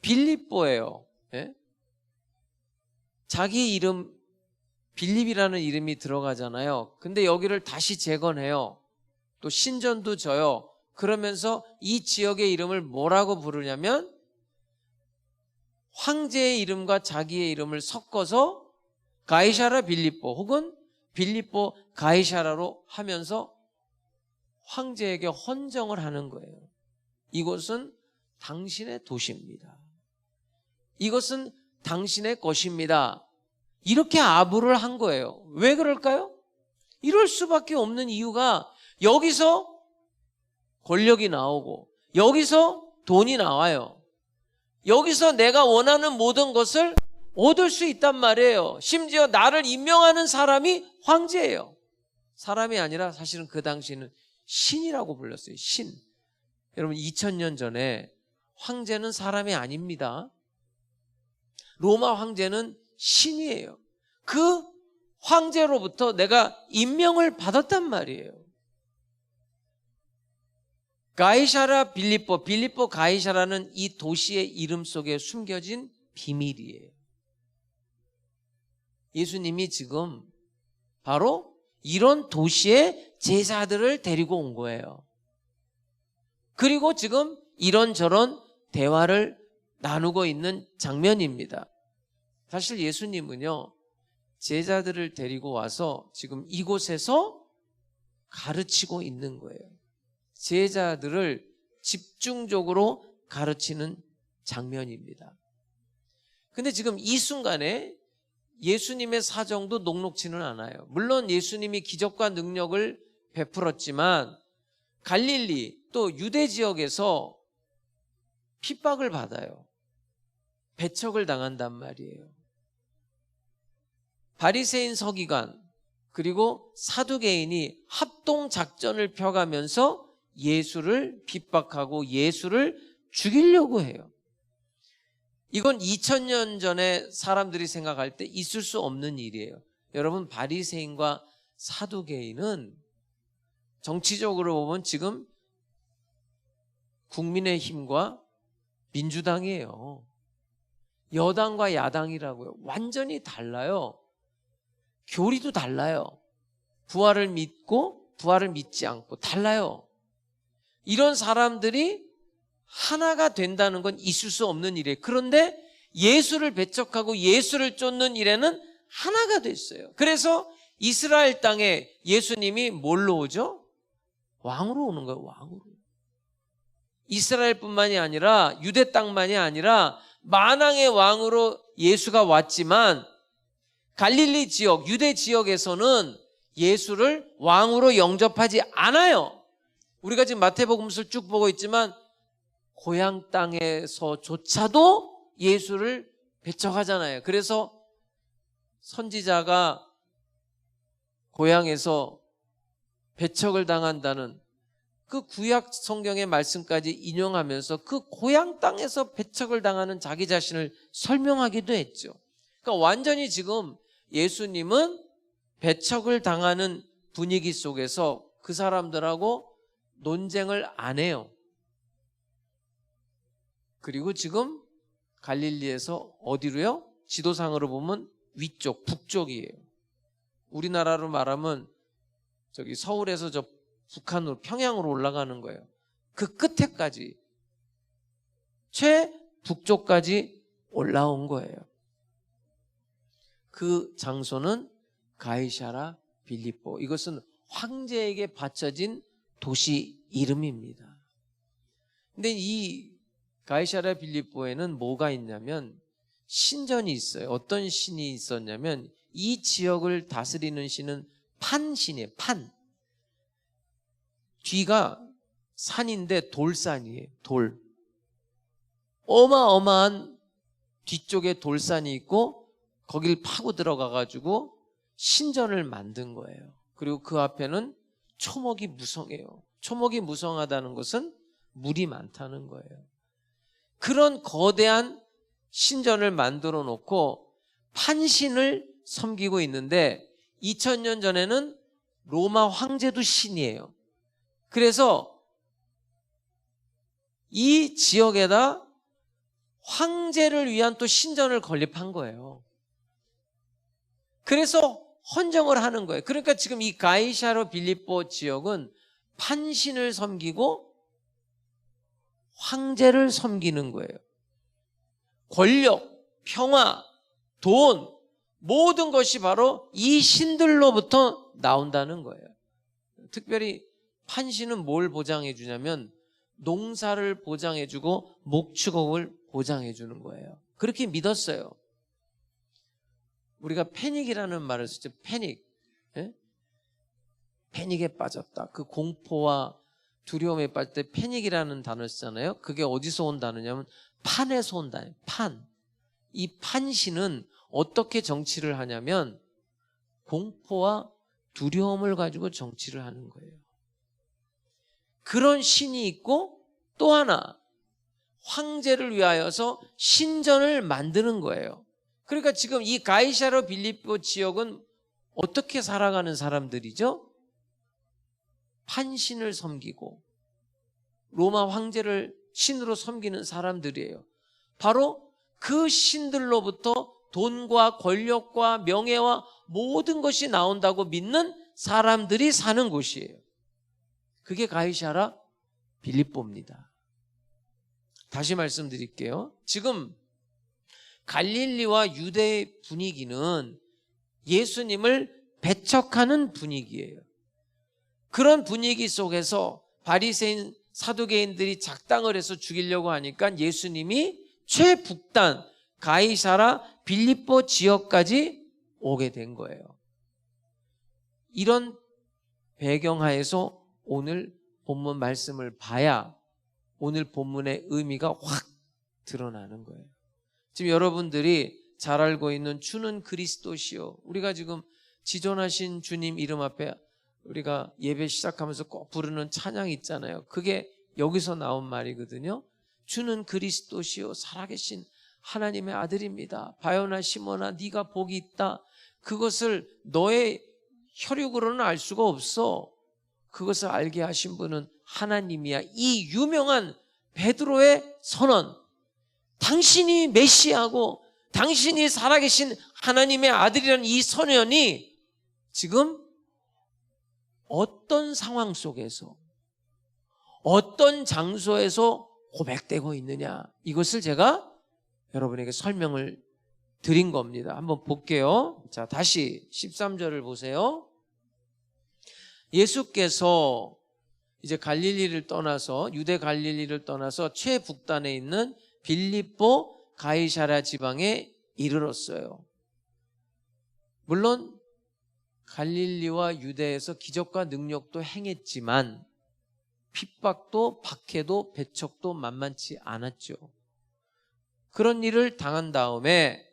빌립보예요. 예? 자기 이름 빌립이라는 이름이 들어가잖아요. 근데 여기를 다시 재건해요. 또 신전도 져요. 그러면서 이 지역의 이름을 뭐라고 부르냐면 황제의 이름과 자기의 이름을 섞어서 가이사라 빌립보 혹은 빌립보 가이사라로 하면서 황제에게 헌정을 하는 거예요. 이곳은 당신의 도시입니다. 이것은 당신의 것입니다. 이렇게 아부를 한 거예요. 왜 그럴까요? 이럴 수밖에 없는 이유가 여기서 권력이 나오고 여기서 돈이 나와요. 여기서 내가 원하는 모든 것을 얻을 수 있단 말이에요. 심지어 나를 임명하는 사람이 황제예요. 사람이 아니라 사실은 그 당시에는 신이라고 불렀어요. 신. 여러분 2000년 전에 황제는 사람이 아닙니다. 로마 황제는 신이에요. 그 황제로부터 내가 임명을 받았단 말이에요. 가이사라 빌립보, 빌립보 가이사라는 이 도시의 이름 속에 숨겨진 비밀이에요. 예수님이 지금 바로 이런 도시의 제자들을 데리고 온 거예요. 그리고 지금 이런저런 대화를 나누고 있는 장면입니다. 사실 예수님은요, 제자들을 데리고 와서 지금 이곳에서 가르치고 있는 거예요. 제자들을 집중적으로 가르치는 장면입니다. 근데 지금 이 순간에 예수님의 사정도 녹록지는 않아요. 물론 예수님이 기적과 능력을 베풀었지만 갈릴리 또 유대 지역에서 핍박을 받아요. 배척을 당한단 말이에요. 바리새인 서기관 그리고 사두개인이 합동 작전을 펴가면서 예수를 핍박하고 예수를 죽이려고 해요. 이건 2000년 전에 사람들이 생각할 때 있을 수 없는 일이에요. 여러분, 바리새인과 사두개인은 정치적으로 보면 지금 국민의힘과 민주당이에요. 여당과 야당이라고요. 완전히 달라요. 교리도 달라요. 부활을 믿고 부활을 믿지 않고 달라요. 이런 사람들이 하나가 된다는 건 있을 수 없는 일이에요. 그런데 예수를 배척하고 예수를 쫓는 일에는 하나가 됐어요. 그래서 이스라엘 땅에 예수님이 뭘로 오죠? 왕으로 오는 거예요. 왕으로. 이스라엘뿐만이 아니라 유대 땅만이 아니라 만왕의 왕으로 예수가 왔지만 갈릴리 지역, 유대 지역에서는 예수를 왕으로 영접하지 않아요. 우리가 지금 마태복음서를 쭉 보고 있지만 고향 땅에서조차도 예수를 배척하잖아요. 그래서 선지자가 고향에서 배척을 당한다는 그 구약 성경의 말씀까지 인용하면서 그 고향 땅에서 배척을 당하는 자기 자신을 설명하기도 했죠. 그러니까 완전히 지금 예수님은 배척을 당하는 분위기 속에서 그 사람들하고 논쟁을 안 해요. 그리고 지금 갈릴리에서 어디로요? 지도상으로 보면 위쪽, 북쪽이에요. 우리나라로 말하면 저기 서울에서 저 북한으로, 평양으로 올라가는 거예요. 그 끝에까지, 최북쪽까지 올라온 거예요. 그 장소는 가이사랴 빌립보. 이것은 황제에게 바쳐진 도시 이름입니다. 근데 이 가이사랴 빌립보에는 뭐가 있냐면 신전이 있어요. 어떤 신이 있었냐면 이 지역을 다스리는 신은 판신이에요. 판. 뒤가 산인데 돌산이에요. 돌. 어마어마한 뒤쪽에 돌산이 있고 거길 파고 들어가가지고 신전을 만든 거예요. 그리고 그 앞에는 초목이 무성해요. 초목이 무성하다는 것은 물이 많다는 거예요. 그런 거대한 신전을 만들어 놓고 판신을 섬기고 있는데 2000년 전에는 로마 황제도 신이에요. 그래서 이 지역에다 황제를 위한 또 신전을 건립한 거예요. 그래서 헌정을 하는 거예요. 그러니까 지금 이 가이사랴 빌립보 지역은 판신을 섬기고 황제를 섬기는 거예요. 권력, 평화, 돈, 모든 것이 바로 이 신들로부터 나온다는 거예요. 특별히 판신은 뭘 보장해 주냐면 농사를 보장해 주고 목축업을 보장해 주는 거예요. 그렇게 믿었어요. 우리가 패닉이라는 말을 쓰죠. 패닉. 예? 패닉에 빠졌다. 그 공포와 두려움에 빠질 때 패닉이라는 단어를 쓰잖아요. 그게 어디서 온 단어냐면 판에서 온 단어예요. 판. 이 판신은 어떻게 정치를 하냐면 공포와 두려움을 가지고 정치를 하는 거예요. 그런 신이 있고 또 하나 황제를 위하여서 신전을 만드는 거예요. 그러니까 지금 이 가이사랴 빌립보 지역은 어떻게 살아가는 사람들이죠? 판신을 섬기고 로마 황제를 신으로 섬기는 사람들이에요. 바로 그 신들로부터 돈과 권력과 명예와 모든 것이 나온다고 믿는 사람들이 사는 곳이에요. 그게 가이사랴 빌립보입니다. 다시 말씀드릴게요. 지금 갈릴리와 유대의 분위기는 예수님을 배척하는 분위기예요. 그런 분위기 속에서 바리새인 사두개인들이 작당을 해서 죽이려고 하니까 예수님이 최북단 가이사랴 빌립보 지역까지 오게 된 거예요. 이런 배경하에서 오늘 본문 말씀을 봐야 오늘 본문의 의미가 확 드러나는 거예요. 지금 여러분들이 잘 알고 있는 주는 그리스도시요. 우리가 지금 지존하신 주님 이름 앞에 우리가 예배 시작하면서 꼭 부르는 찬양이 있잖아요. 그게 여기서 나온 말이거든요. 주는 그리스도시요 살아계신 하나님의 아들입니다. 바요나 시몬아 네가 복이 있다. 그것을 너의 혈육으로는 알 수가 없어. 그것을 알게 하신 분은 하나님이야. 이 유명한 베드로의 선언. 당신이 메시아고 당신이 살아계신 하나님의 아들이라는 이 선언이 지금 어떤 상황 속에서 어떤 장소에서 고백되고 있느냐, 이것을 제가 여러분에게 설명을 드린 겁니다. 한번 볼게요. 자, 다시 13절을 보세요. 예수께서 이제 갈릴리를 떠나서 유대 갈릴리를 떠나서 최북단에 있는 빌립보 가이사랴 지방에 이르렀어요. 물론 갈릴리와 유대에서 기적과 능력도 행했지만 핍박도 박해도 배척도 만만치 않았죠. 그런 일을 당한 다음에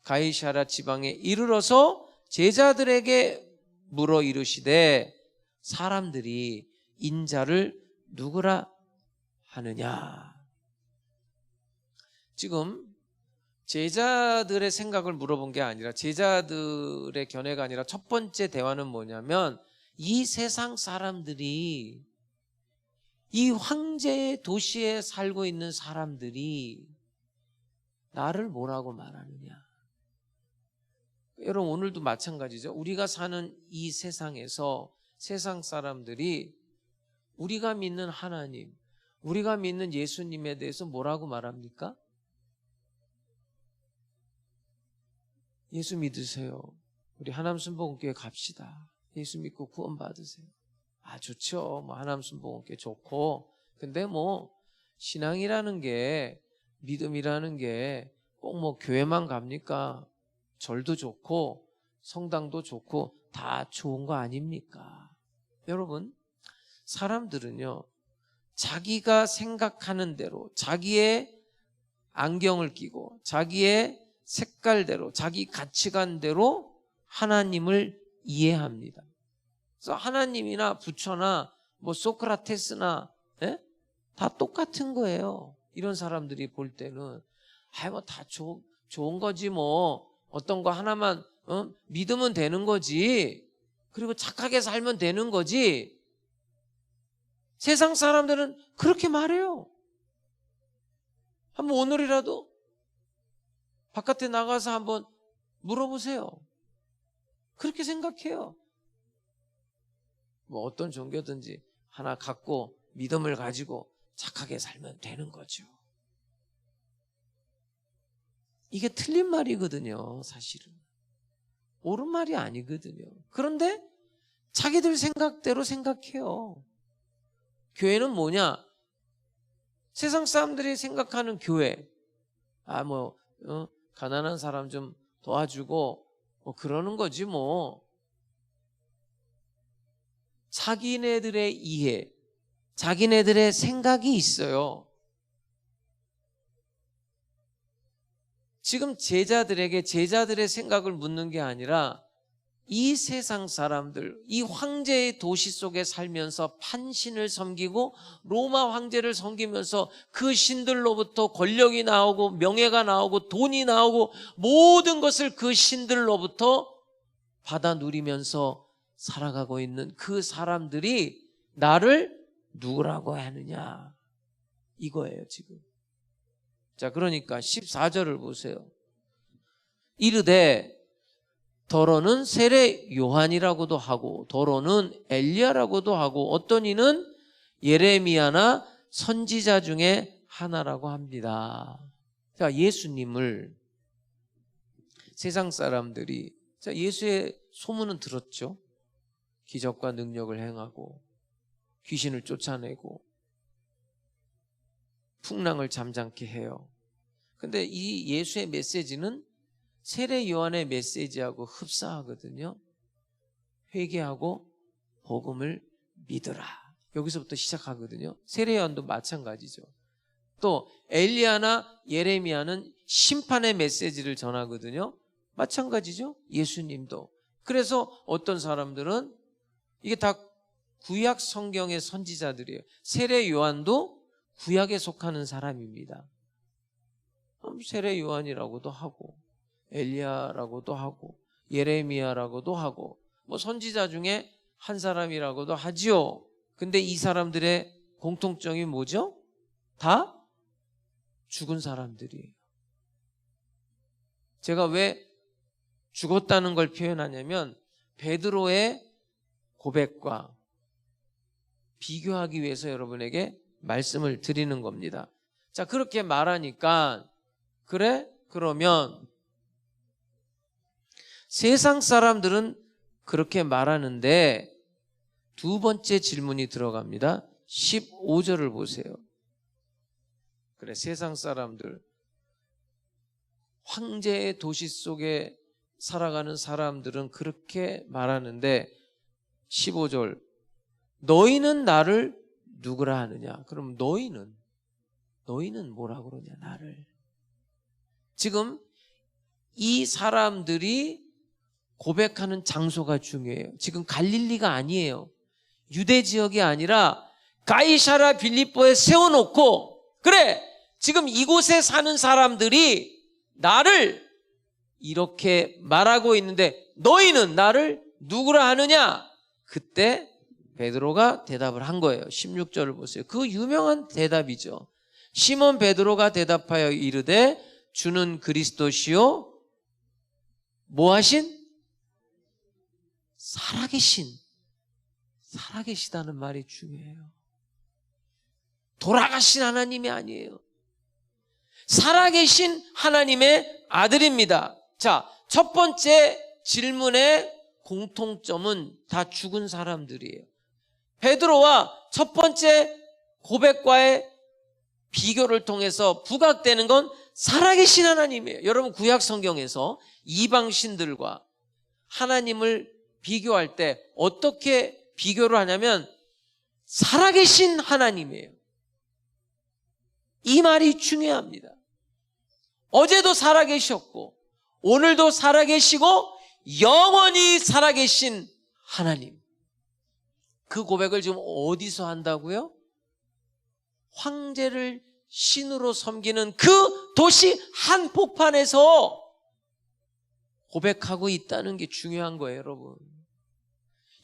가이사랴 지방에 이르러서 제자들에게 물어 이르시되 사람들이 인자를 누구라 하느냐. 지금 제자들의 생각을 물어본 게 아니라, 제자들의 견해가 아니라 첫 번째 대화는 뭐냐면, 이 세상 사람들이, 이 황제의 도시에 살고 있는 사람들이 나를 뭐라고 말하느냐. 여러분, 오늘도 마찬가지죠. 우리가 사는 이 세상에서 세상 사람들이 우리가 믿는 하나님, 우리가 믿는 예수님에 대해서 뭐라고 말합니까? 예수 믿으세요. 우리 하남순복음교회 갑시다. 예수 믿고 구원 받으세요. 아, 좋죠. 뭐 하남순복음교회 좋고. 근데 뭐 신앙이라는 게, 믿음이라는 게 꼭 뭐 교회만 갑니까? 절도 좋고 성당도 좋고 다 좋은 거 아닙니까? 여러분, 사람들은요, 자기가 생각하는 대로, 자기의 안경을 끼고 자기의 색깔대로, 자기 가치관대로 하나님을 이해합니다. 그래서 하나님이나 부처나 뭐 소크라테스나 다 똑같은 거예요. 이런 사람들이 볼 때는 뭐 다 좋은 거지, 뭐 어떤 거 하나만 믿으면 되는 거지, 그리고 착하게 살면 되는 거지. 세상 사람들은 그렇게 말해요. 한번 오늘이라도 바깥에 나가서 한번 물어보세요. 그렇게 생각해요. 뭐 어떤 종교든지 하나 갖고 믿음을 가지고 착하게 살면 되는 거죠. 이게 틀린 말이거든요. 사실은 옳은 말이 아니거든요. 그런데 자기들 생각대로 생각해요. 교회는 뭐냐? 세상 사람들이 생각하는 교회, 가난한 사람 좀 도와주고 뭐 그러는 거지 뭐. 자기네들의 이해, 자기네들의 생각이 있어요. 지금 제자들에게 제자들의 생각을 묻는 게 아니라, 이 세상 사람들, 이 황제의 도시 속에 살면서 판신을 섬기고 로마 황제를 섬기면서 그 신들로부터 권력이 나오고 명예가 나오고 돈이 나오고 모든 것을 그 신들로부터 받아 누리면서 살아가고 있는 그 사람들이 나를 누구라고 하느냐, 이거예요 지금. 자, 그러니까 14절을 보세요. 이르되 더러는 세례 요한이라고도 하고 더러는 엘리야라고도 하고 어떤 이는 예레미야나 선지자 중에 하나라고 합니다. 자, 예수님을 세상 사람들이, 자, 예수의 소문은 들었죠. 기적과 능력을 행하고 귀신을 쫓아내고 풍랑을 잠잠케 해요. 근데 이 예수의 메시지는 세례 요한의 메시지하고 흡사하거든요. 회개하고 복음을 믿으라. 여기서부터 시작하거든요. 세례 요한도 마찬가지죠. 또 엘리야나 예레미야는 심판의 메시지를 전하거든요. 마찬가지죠. 예수님도. 그래서 어떤 사람들은 이게 다 구약 성경의 선지자들이에요. 세례 요한도 구약에 속하는 사람입니다. 세례 요한이라고도 하고 엘리야라고도 하고 예레미야라고도 하고 뭐 선지자 중에 한 사람이라고도 하지요. 근데 이 사람들의 공통점이 뭐죠? 다 죽은 사람들이에요. 제가 왜 죽었다는 걸 표현하냐면 베드로의 고백과 비교하기 위해서 여러분에게 말씀을 드리는 겁니다. 자, 그렇게 말하니까, 그래? 그러면 세상 사람들은 그렇게 말하는데 두 번째 질문이 들어갑니다. 15절을 보세요. 그래, 세상 사람들, 황제의 도시 속에 살아가는 사람들은 그렇게 말하는데 15절 너희는 나를 누구라 하느냐? 그럼 너희는 뭐라고 그러냐? 나를. 지금 이 사람들이 고백하는 장소가 중요해요. 지금 갈릴리가 아니에요. 유대 지역이 아니라 가이사랴 빌립보에 세워놓고 그래 지금 이곳에 사는 사람들이 나를 이렇게 말하고 있는데 너희는 나를 누구라 하느냐? 그때 베드로가 대답을 한 거예요. 16절을 보세요. 그 유명한 대답이죠. 시몬 베드로가 대답하여 이르되 주는 그리스도시요 뭐하신? 살아계시다는 말이 중요해요. 돌아가신 하나님이 아니에요. 살아계신 하나님의 아들입니다. 자, 첫 번째 질문의 공통점은 다 죽은 사람들이에요. 베드로와 첫 번째 고백과의 비교를 통해서 부각되는 건 살아계신 하나님이에요. 여러분 구약 성경에서 이방신들과 하나님을 비교할 때 어떻게 비교를 하냐면 살아계신 하나님이에요. 이 말이 중요합니다. 어제도 살아계셨고 오늘도 살아계시고 영원히 살아계신 하나님. 그 고백을 지금 어디서 한다고요? 황제를 신으로 섬기는 그 도시 한복판에서 고백하고 있다는 게 중요한 거예요, 여러분.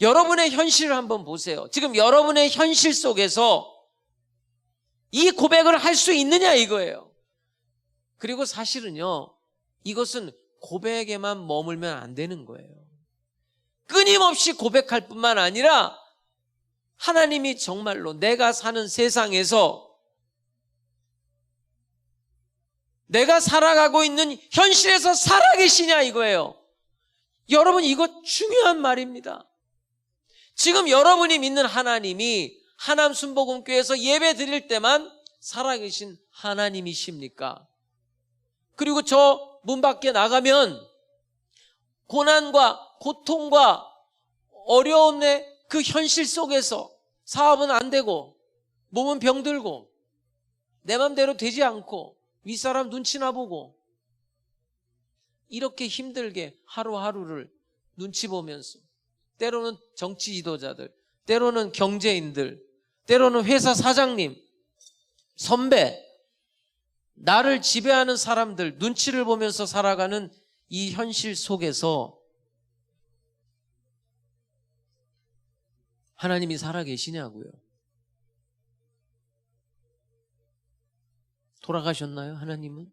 여러분의 현실을 한번 보세요. 지금 여러분의 현실 속에서 이 고백을 할 수 있느냐 이거예요. 그리고 사실은요, 이것은 고백에만 머물면 안 되는 거예요. 끊임없이 고백할 뿐만 아니라 하나님이 정말로 내가 사는 세상에서 내가 살아가고 있는 현실에서 살아계시냐 이거예요. 여러분 이거 중요한 말입니다. 지금 여러분이 믿는 하나님이 하남순복음교회에서 예배 드릴 때만 살아계신 하나님이십니까? 그리고 저 문 밖에 나가면 고난과 고통과 어려움의 그 현실 속에서 사업은 안 되고 몸은 병들고 내 맘대로 되지 않고 윗사람 눈치나 보고 이렇게 힘들게 하루하루를 눈치 보면서 때로는 정치 지도자들, 때로는 경제인들, 때로는 회사 사장님, 선배, 나를 지배하는 사람들 눈치를 보면서 살아가는 이 현실 속에서 하나님이 살아계시냐고요. 돌아가셨나요, 하나님은?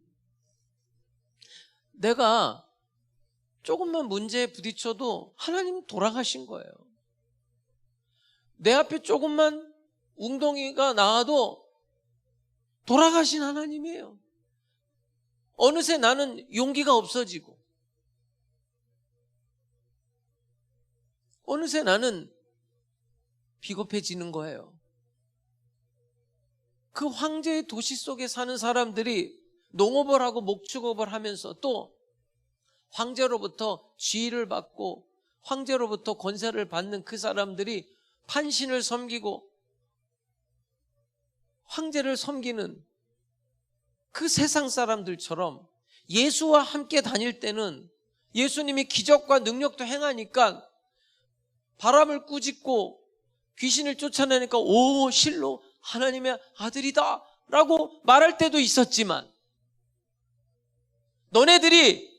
내가 조금만 문제에 부딪혀도 하나님 돌아가신 거예요. 내 앞에 조금만 웅덩이가 나와도 돌아가신 하나님이에요. 어느새 나는 용기가 없어지고 어느새 나는 비겁해지는 거예요. 그 황제의 도시 속에 사는 사람들이 농업을 하고 목축업을 하면서 또 황제로부터 지위를 받고 황제로부터 권세를 받는 그 사람들이 판신을 섬기고 황제를 섬기는 그 세상 사람들처럼 예수와 함께 다닐 때는 예수님이 기적과 능력도 행하니까 바람을 꾸짖고 귀신을 쫓아내니까 오 실로 하나님의 아들이다 라고 말할 때도 있었지만 너네들이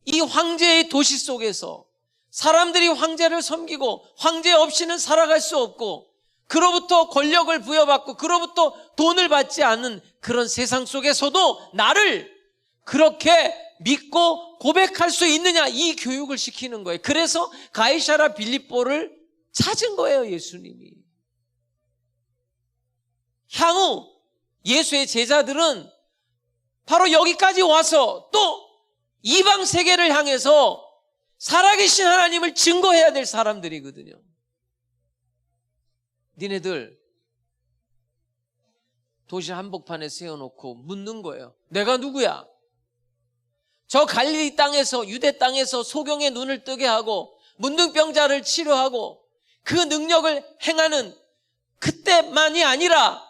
이 황제의 도시 속에서 사람들이 황제를 섬기고 황제 없이는 살아갈 수 없고 그로부터 권력을 부여받고 그로부터 돈을 받지 않는 그런 세상 속에서도 나를 그렇게 믿고 고백할 수 있느냐 이 교육을 시키는 거예요. 그래서 가이사랴 빌립보를 찾은 거예요, 예수님이. 향후 예수의 제자들은 바로 여기까지 와서 또 이방 세계를 향해서 살아계신 하나님을 증거해야 될 사람들이거든요. 니네들 도시 한복판에 세워놓고 묻는 거예요. 내가 누구야? 저 갈릴리 땅에서, 유대 땅에서 소경의 눈을 뜨게 하고 문둥병자를 치료하고 그 능력을 행하는 그때만이 아니라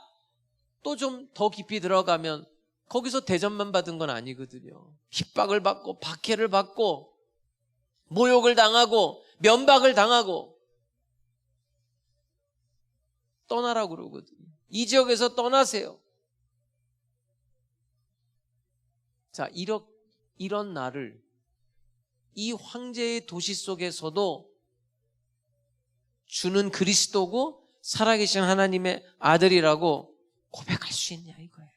또 좀 더 깊이 들어가면 거기서 대접만 받은 건 아니거든요. 핍박을 받고 박해를 받고 모욕을 당하고 면박을 당하고 떠나라고 그러거든요. 이 지역에서 떠나세요. 자, 이런 나를 이 황제의 도시 속에서도 주는 그리스도고 살아계신 하나님의 아들이라고 고백할 수 있냐 이거예요.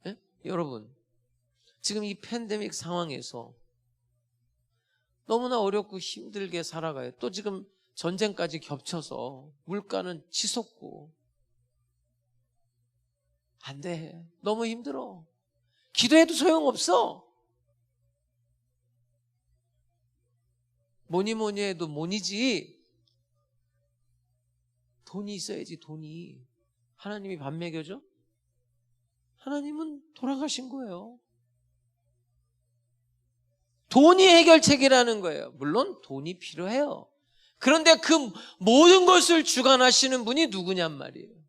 네? 여러분, 지금 이 팬데믹 상황에서 너무나 어렵고 힘들게 살아가요. 또 지금 전쟁까지 겹쳐서 물가는 치솟고 안 돼. 너무 힘들어. 기도해도 소용없어. 뭐니 해도 뭐니지. 돈이 있어야지, 돈이. 하나님이 밥 먹여줘? 하나님은 돌아가신 거예요. 돈이 해결책이라는 거예요. 물론 돈이 필요해요. 그런데 그 모든 것을 주관하시는 분이 누구냔 말이에요.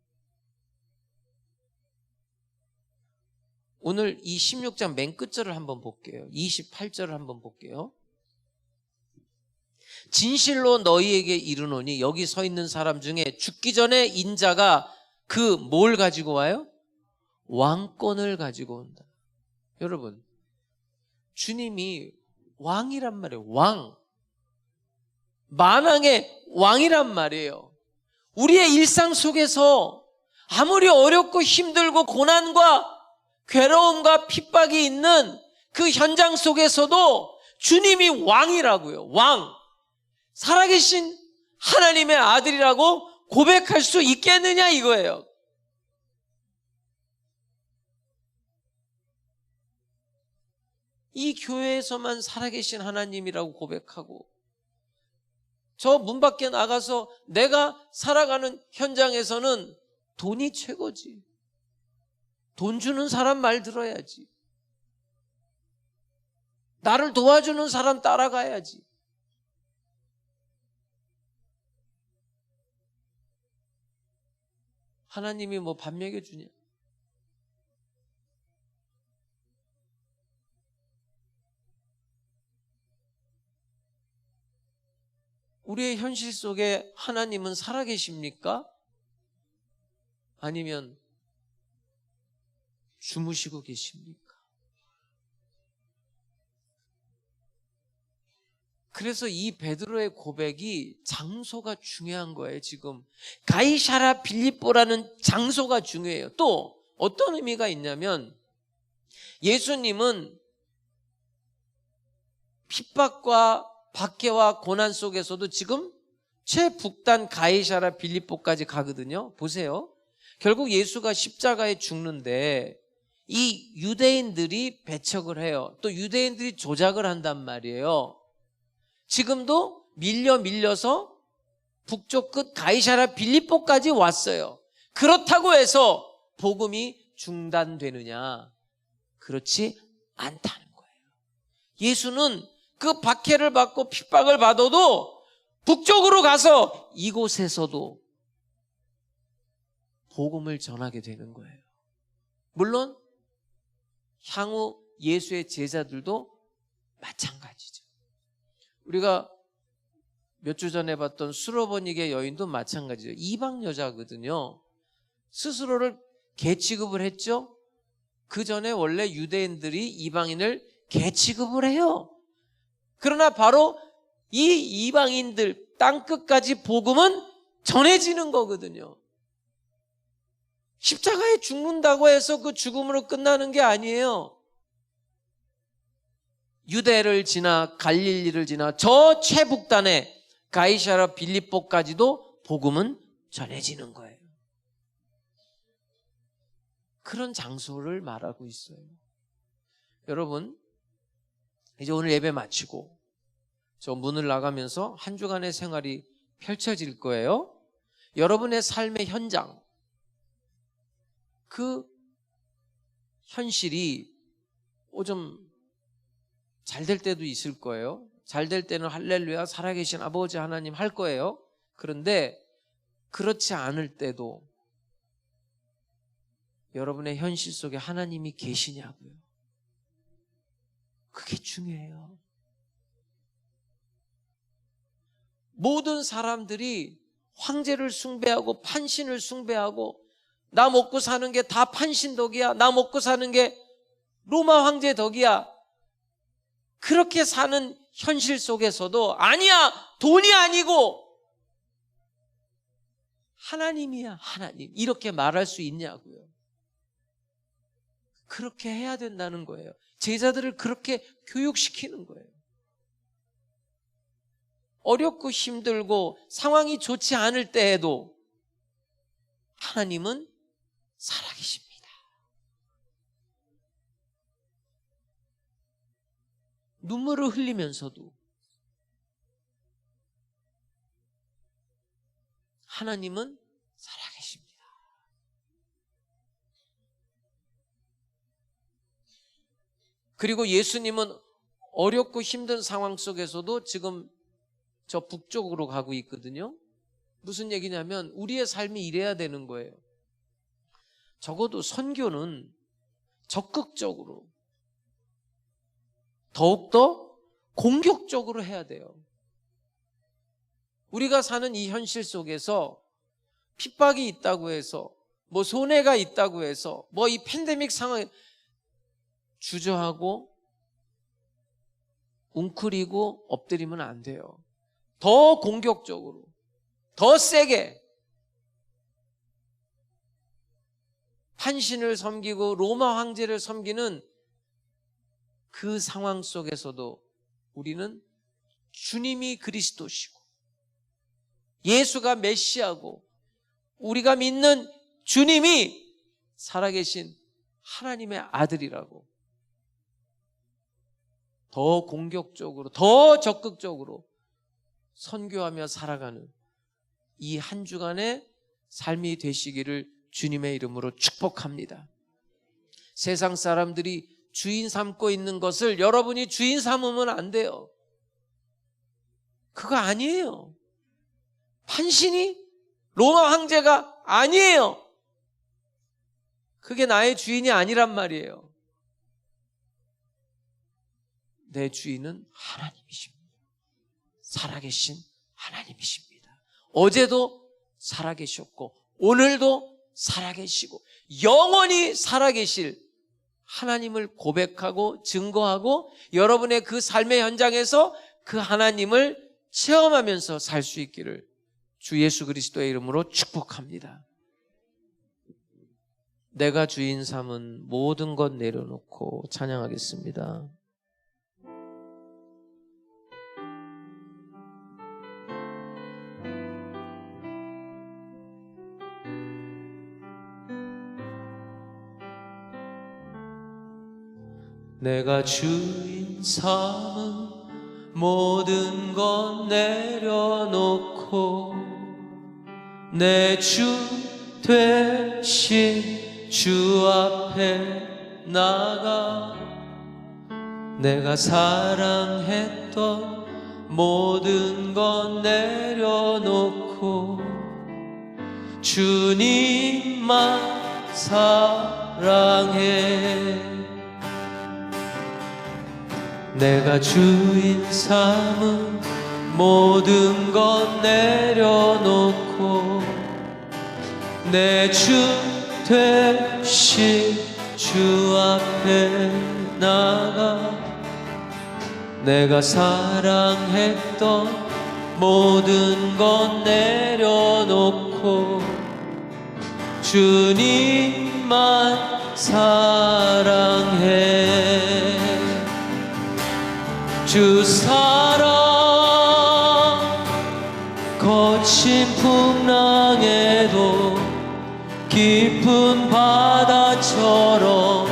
오늘 이 16장 맨 끝절을 한번 볼게요. 28절을 한번 볼게요. 진실로 너희에게 이르노니, 여기 서 있는 사람 중에 죽기 전에 인자가 그 뭘 가지고 와요? 왕권을 가지고 온다. 여러분, 주님이 왕이란 말이에요. 왕. 만왕의 왕이란 말이에요. 우리의 일상 속에서 아무리 어렵고 힘들고 고난과 괴로움과 핍박이 있는 그 현장 속에서도 주님이 왕이라고요. 왕. 살아계신 하나님의 아들이라고 고백할 수 있겠느냐 이거예요. 이 교회에서만 살아계신 하나님이라고 고백하고 저 문 밖에 나가서 내가 살아가는 현장에서는 돈이 최고지. 돈 주는 사람 말 들어야지. 나를 도와주는 사람 따라가야지. 하나님이 뭐 밥 먹여주냐? 우리의 현실 속에 하나님은 살아계십니까? 아니면 주무시고 계십니까? 그래서 이 베드로의 고백이 장소가 중요한 거예요. 지금 가이사랴 빌립보라는 장소가 중요해요. 또 어떤 의미가 있냐면 예수님은 핍박과 박해와 고난 속에서도 지금 최북단 가이사랴 빌립보까지 가거든요. 보세요. 결국 예수가 십자가에 죽는데 이 유대인들이 배척을 해요. 또 유대인들이 조작을 한단 말이에요. 지금도 밀려서 북쪽 끝 가이사랴 빌립보까지 왔어요. 그렇다고 해서 복음이 중단되느냐? 그렇지 않다는 거예요. 예수는 그 박해를 받고 핍박을 받아도 북쪽으로 가서 이곳에서도 복음을 전하게 되는 거예요. 물론 향후 예수의 제자들도 마찬가지죠. 우리가 몇 주 전에 봤던 수로보니게 여인도 마찬가지죠. 이방 여자거든요. 스스로를 개 취급을 했죠. 그 전에 원래 유대인들이 이방인을 개 취급을 해요. 그러나 바로 이 이방인들 땅끝까지 복음은 전해지는 거거든요. 십자가에 죽는다고 해서 그 죽음으로 끝나는 게 아니에요. 유대를 지나 갈릴리를 지나 저 최북단에 가이사랴 빌립보까지도 복음은 전해지는 거예요. 그런 장소를 말하고 있어요. 여러분, 이제 오늘 예배 마치고 저 문을 나가면서 한 주간의 생활이 펼쳐질 거예요. 여러분의 삶의 현장, 그 현실이 좀 잘 될 때도 있을 거예요. 잘 될 때는 할렐루야 살아계신 아버지 하나님 할 거예요. 그런데 그렇지 않을 때도 여러분의 현실 속에 하나님이 계시냐고요. 그게 중요해요. 모든 사람들이 황제를 숭배하고 판신을 숭배하고 나 먹고 사는 게 다 판신 덕이야. 나 먹고 사는 게 로마 황제 덕이야. 그렇게 사는 현실 속에서도 아니야, 돈이 아니고 하나님이야, 하나님. 이렇게 말할 수 있냐고요. 그렇게 해야 된다는 거예요. 제자들을 그렇게 교육시키는 거예요. 어렵고 힘들고 상황이 좋지 않을 때에도 하나님은 살아계십니다. 눈물을 흘리면서도 하나님은 살아계십니다. 그리고 예수님은 어렵고 힘든 상황 속에서도 지금 저 북쪽으로 가고 있거든요. 무슨 얘기냐면 우리의 삶이 이래야 되는 거예요. 적어도 선교는 적극적으로 더욱더 공격적으로 해야 돼요. 우리가 사는 이 현실 속에서 핍박이 있다고 해서 뭐 손해가 있다고 해서 뭐 이 팬데믹 상황에 주저하고 웅크리고 엎드리면 안 돼요. 더 공격적으로, 더 세게 판신을 섬기고 로마 황제를 섬기는 그 상황 속에서도 우리는 주님이 그리스도시고 예수가 메시아고 우리가 믿는 주님이 살아계신 하나님의 아들이라고 더 공격적으로, 더 적극적으로 선교하며 살아가는 이 한 주간의 삶이 되시기를 주님의 이름으로 축복합니다. 세상 사람들이 주인 삼고 있는 것을 여러분이 주인 삼으면 안 돼요. 그거 아니에요. 판신이 로마 황제가 아니에요. 그게 나의 주인이 아니란 말이에요. 내 주인은 하나님이십니다. 살아계신 하나님이십니다. 어제도 살아계셨고 오늘도 살아계시고 영원히 살아계실 하나님을 고백하고 증거하고 여러분의 그 삶의 현장에서 그 하나님을 체험하면서 살 수 있기를 주 예수 그리스도의 이름으로 축복합니다. 내가 주인 삼은 모든 것 내려놓고 찬양하겠습니다. 내가 주인 삼은 모든 것 내려놓고 내 주 되신 주 앞에 나가 내가 사랑했던 모든 것 내려놓고 주님만 사랑해 내가 주인 삼은 모든 것 내려놓고 내 주 되신 주 앞에 나가 내가 사랑했던 모든 것 내려놓고 주님만 사랑해 주 사랑 거친 풍랑에도 깊은 바다처럼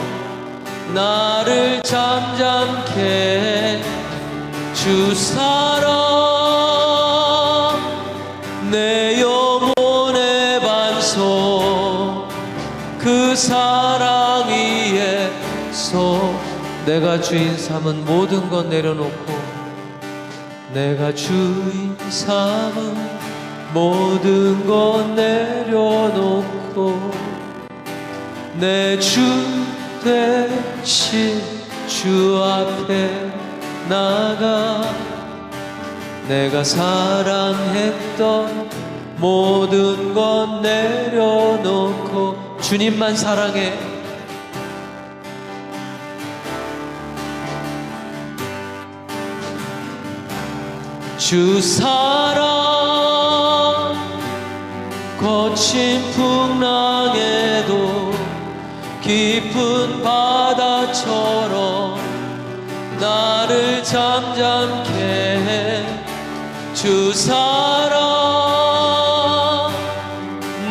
나를 잠잠케 해 주 사랑 내 영혼의 반석 그 사랑 위에서 내가 주인 삼은 모든 것 내려놓고, 내가 주인 삼은 모든 것 내려놓고, 내 주 대신 주 앞에 나가, 내가 사랑했던 모든 것 내려놓고 주님만 사랑해. 주 사랑 거친 풍랑에도 깊은 바다처럼 나를 잠잠케 해. 주 사랑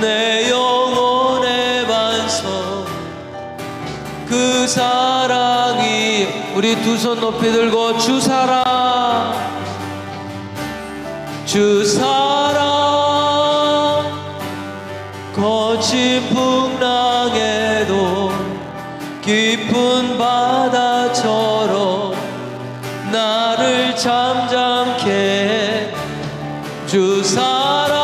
내 영혼의 반석, 그 사랑이, 우리 두 손 높이 들고 주 사랑, 주 사랑 거친 풍랑에도 깊은 바다처럼 나를 잠잠케 해. 주 사랑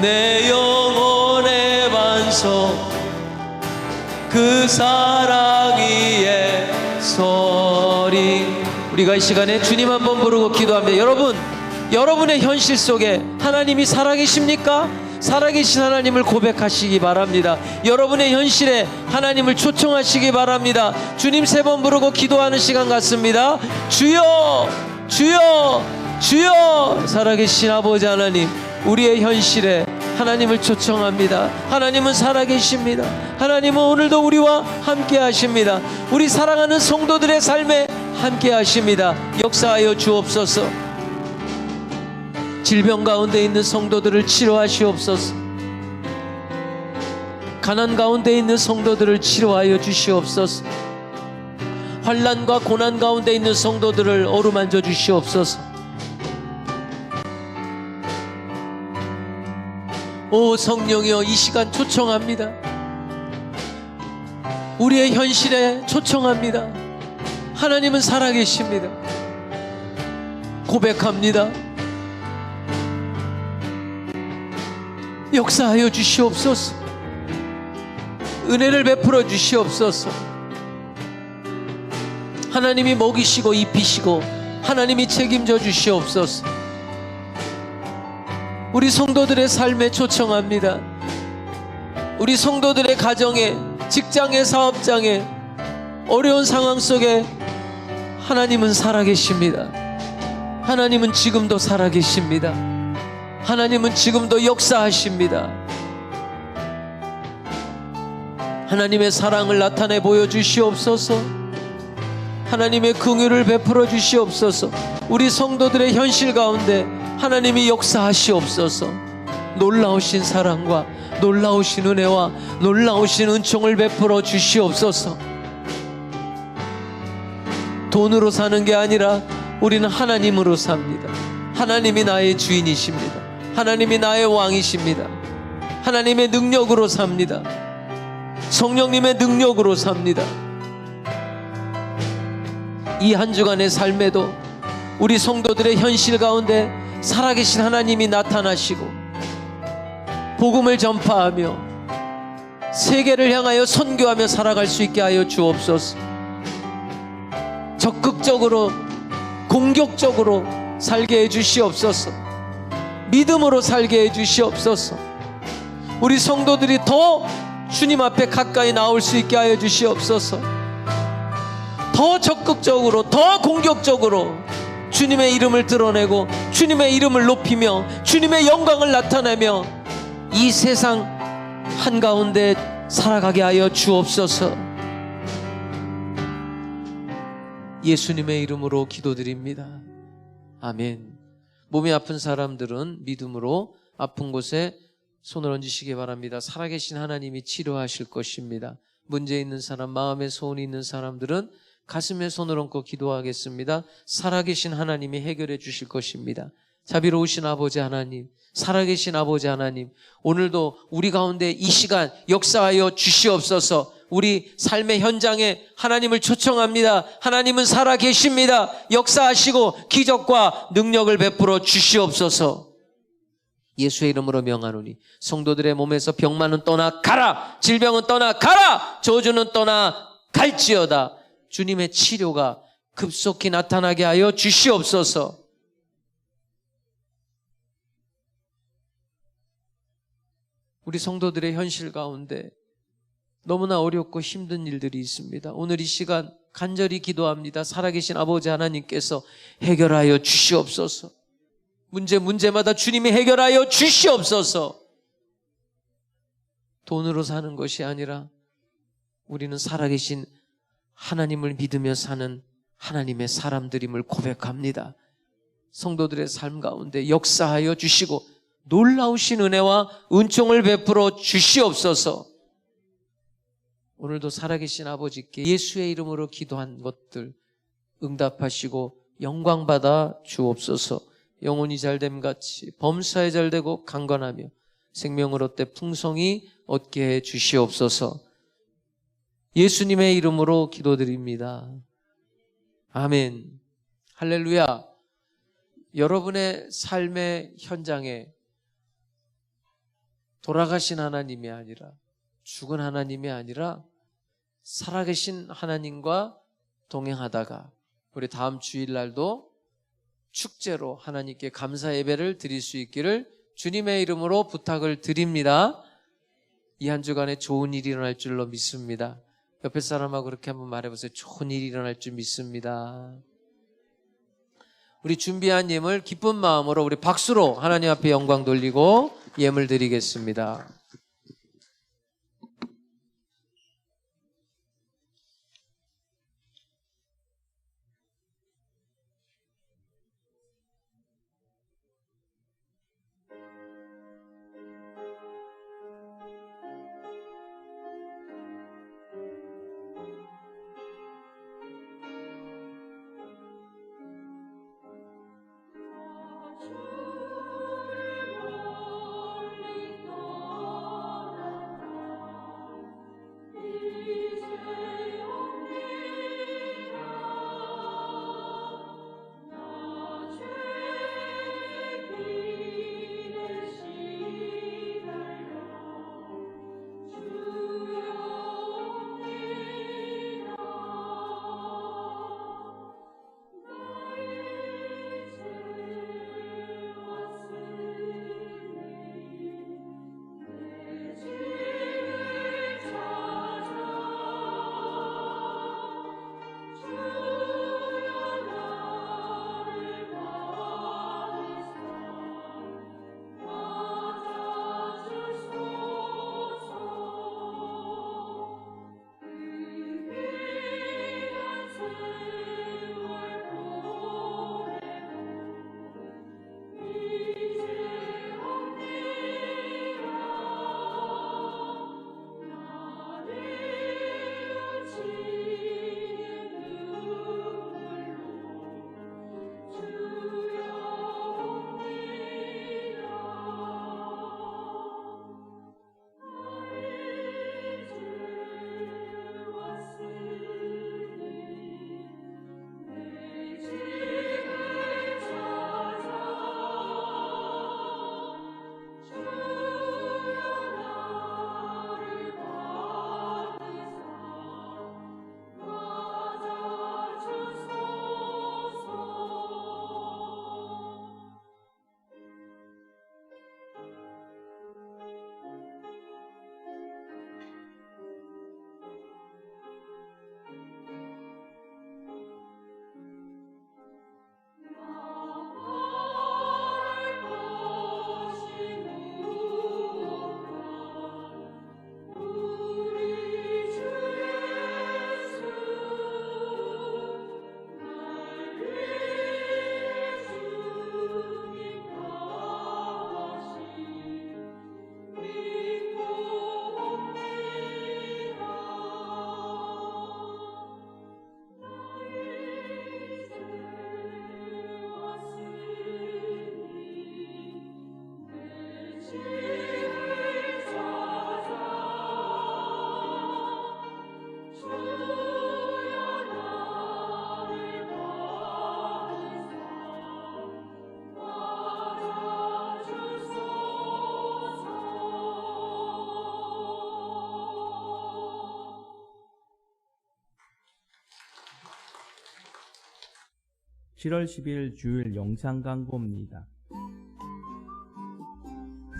내 영혼의 반석, 그 사랑 위에 서리. 우리가 이 시간에 주님 한번 부르고 기도합니다. 여러분, 여러분의 현실 속에 하나님이 살아계십니까? 살아계신 하나님을 고백하시기 바랍니다. 여러분의 현실에 하나님을 초청하시기 바랍니다. 주님 3번 부르고 기도하는 시간 같습니다. 주여, 주여, 주여. 살아계신 아버지 하나님, 우리의 현실에 하나님을 초청합니다. 하나님은 살아계십니다. 하나님은 오늘도 우리와 함께 하십니다. 우리 사랑하는 성도들의 삶에 함께 하십니다. 역사하여 주옵소서. 질병 가운데 있는 성도들을 치료하시옵소서. 가난 가운데 있는 성도들을 치료하여 주시옵소서. 환난과 고난 가운데 있는 성도들을 어루만져 주시옵소서. 오 성령이여, 이 시간 초청합니다. 우리의 현실에 초청합니다. 하나님은 살아계십니다. 고백합니다. 역사하여 주시옵소서. 은혜를 베풀어 주시옵소서. 하나님이 먹이시고 입히시고 하나님이 책임져 주시옵소서. 우리 성도들의 삶에 초청합니다. 우리 성도들의 가정에, 직장에, 사업장에, 어려운 상황 속에 하나님은 살아계십니다. 하나님은 지금도 살아계십니다. 하나님은 지금도 역사하십니다. 하나님의 사랑을 나타내 보여주시옵소서. 하나님의 긍휼을 베풀어 주시옵소서. 우리 성도들의 현실 가운데 하나님이 역사하시옵소서. 놀라우신 사랑과 놀라우신 은혜와 놀라우신 은총을 베풀어 주시옵소서. 돈으로 사는 게 아니라 우리는 하나님으로 삽니다. 하나님이 나의 주인이십니다. 하나님이 나의 왕이십니다. 하나님의 능력으로 삽니다. 성령님의 능력으로 삽니다. 이 한 주간의 삶에도 우리 성도들의 현실 가운데 살아계신 하나님이 나타나시고 복음을 전파하며 세계를 향하여 선교하며 살아갈 수 있게 하여 주옵소서. 적극적으로, 공격적으로 살게 해주시옵소서. 믿음으로 살게 해주시옵소서. 우리 성도들이 더 주님 앞에 가까이 나올 수 있게 하여 주시옵소서. 더 적극적으로, 더 공격적으로 주님의 이름을 드러내고 주님의 이름을 높이며 주님의 영광을 나타내며 이 세상 한가운데 살아가게 하여 주옵소서. 예수님의 이름으로 기도드립니다. 아멘. 몸이 아픈 사람들은 믿음으로 아픈 곳에 손을 얹으시기 바랍니다. 살아계신 하나님이 치료하실 것입니다. 문제 있는 사람, 마음에 소원이 있는 사람들은 가슴에 손을 얹고 기도하겠습니다. 살아계신 하나님이 해결해 주실 것입니다. 자비로우신 아버지 하나님, 살아계신 아버지 하나님, 오늘도 우리 가운데 이 시간 역사하여 주시옵소서. 우리 삶의 현장에 하나님을 초청합니다. 하나님은 살아 계십니다. 역사하시고 기적과 능력을 베풀어 주시옵소서. 예수의 이름으로 명하노니 성도들의 몸에서 병만은 떠나 가라. 질병은 떠나 가라. 저주는 떠나 갈지어다. 주님의 치료가 급속히 나타나게 하여 주시옵소서. 우리 성도들의 현실 가운데 너무나 어렵고 힘든 일들이 있습니다. 오늘 이 시간 간절히 기도합니다. 살아계신 아버지 하나님께서 해결하여 주시옵소서. 문제마다 주님이 해결하여 주시옵소서. 돈으로 사는 것이 아니라 우리는 살아계신 하나님을 믿으며 사는 하나님의 사람들임을 고백합니다. 성도들의 삶 가운데 역사하여 주시고 놀라우신 은혜와 은총을 베풀어 주시옵소서. 오늘도 살아계신 아버지께 예수의 이름으로 기도한 것들 응답하시고 영광받아 주옵소서. 영혼이 잘됨같이 범사에 잘되고 강건하며 생명을 얻되 풍성히 얻게 해 주시옵소서. 예수님의 이름으로 기도드립니다. 아멘. 할렐루야. 여러분의 삶의 현장에 돌아가신 하나님이 아니라 죽은 하나님이 아니라 살아계신 하나님과 동행하다가 우리 다음 주일날도 축제로 하나님께 감사 예배를 드릴 수 있기를 주님의 이름으로 부탁을 드립니다. 이 한 주간에 좋은 일이 일어날 줄로 믿습니다. 옆에 사람하고 그렇게 한번 말해보세요. 좋은 일이 일어날 줄 믿습니다. 우리 준비한 예물 기쁜 마음으로 우리 박수로 하나님 앞에 영광 돌리고 예물 드리겠습니다. 주를 멀리 떠나 7월 10일 주일 영상 광고입니다.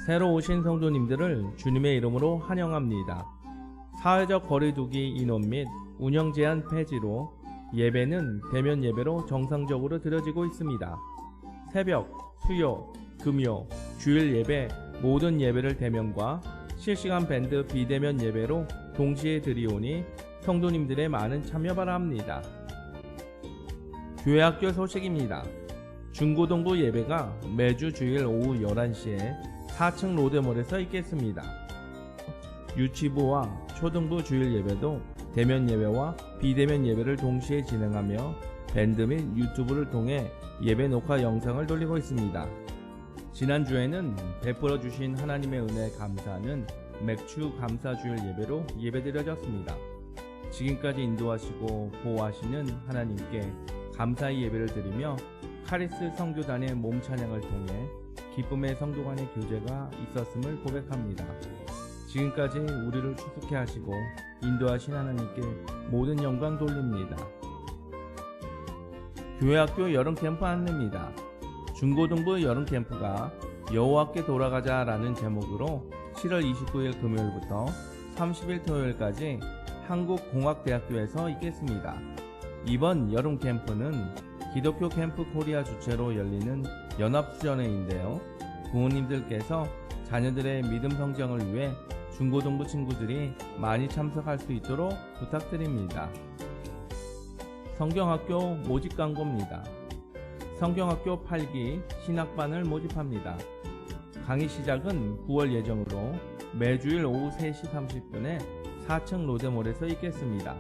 새로 오신 성도님들을 주님의 이름으로 환영합니다. 사회적 거리두기 인원 및 운영 제한 폐지로 예배는 대면 예배로 정상적으로 드려지고 있습니다. 새벽, 수요, 금요, 주일 예배 모든 예배를 대면과 실시간 밴드 비대면 예배로 동시에 드리오니 성도님들의 많은 참여 바랍니다. 교회학교 소식입니다. 중고등부 예배가 매주 주일 오후 11시에 4층 로데몰에서 있겠습니다. 유치부와 초등부 주일 예배도 대면 예배와 비대면 예배를 동시에 진행하며 밴드 및 유튜브를 통해 예배 녹화 영상을 돌리고 있습니다. 지난주에는 베풀어 주신 하나님의 은혜에 감사하는 맥주 감사 주일 예배로 예배드려졌습니다. 지금까지 인도하시고 보호하시는 하나님께 감사의 예배를 드리며 카리스 성교단의 몸 찬양을 통해 기쁨의 성도 간의 교제가 있었음을 고백합니다. 지금까지 우리를 추스케 하시고 인도하신 하나님께 모든 영광 돌립니다. 교회학교 여름 캠프 안내입니다. 중고등부 여름 캠프가 여호와께 돌아가자라는 제목으로 7월 29일 금요일부터 30일 토요일까지 한국공학대학교에서 있겠습니다. 이번 여름 캠프는 기독교 캠프 코리아 주최로 열리는 연합수련회인데요. 부모님들께서 자녀들의 믿음 성장을 위해 중고등부 친구들이 많이 참석할 수 있도록 부탁드립니다. 성경학교 모집 광고입니다. 성경학교 8기 신학반을 모집합니다. 강의 시작은 9월 예정으로 매주일 오후 3시 30분에 4층 로데몰에서 있겠습니다.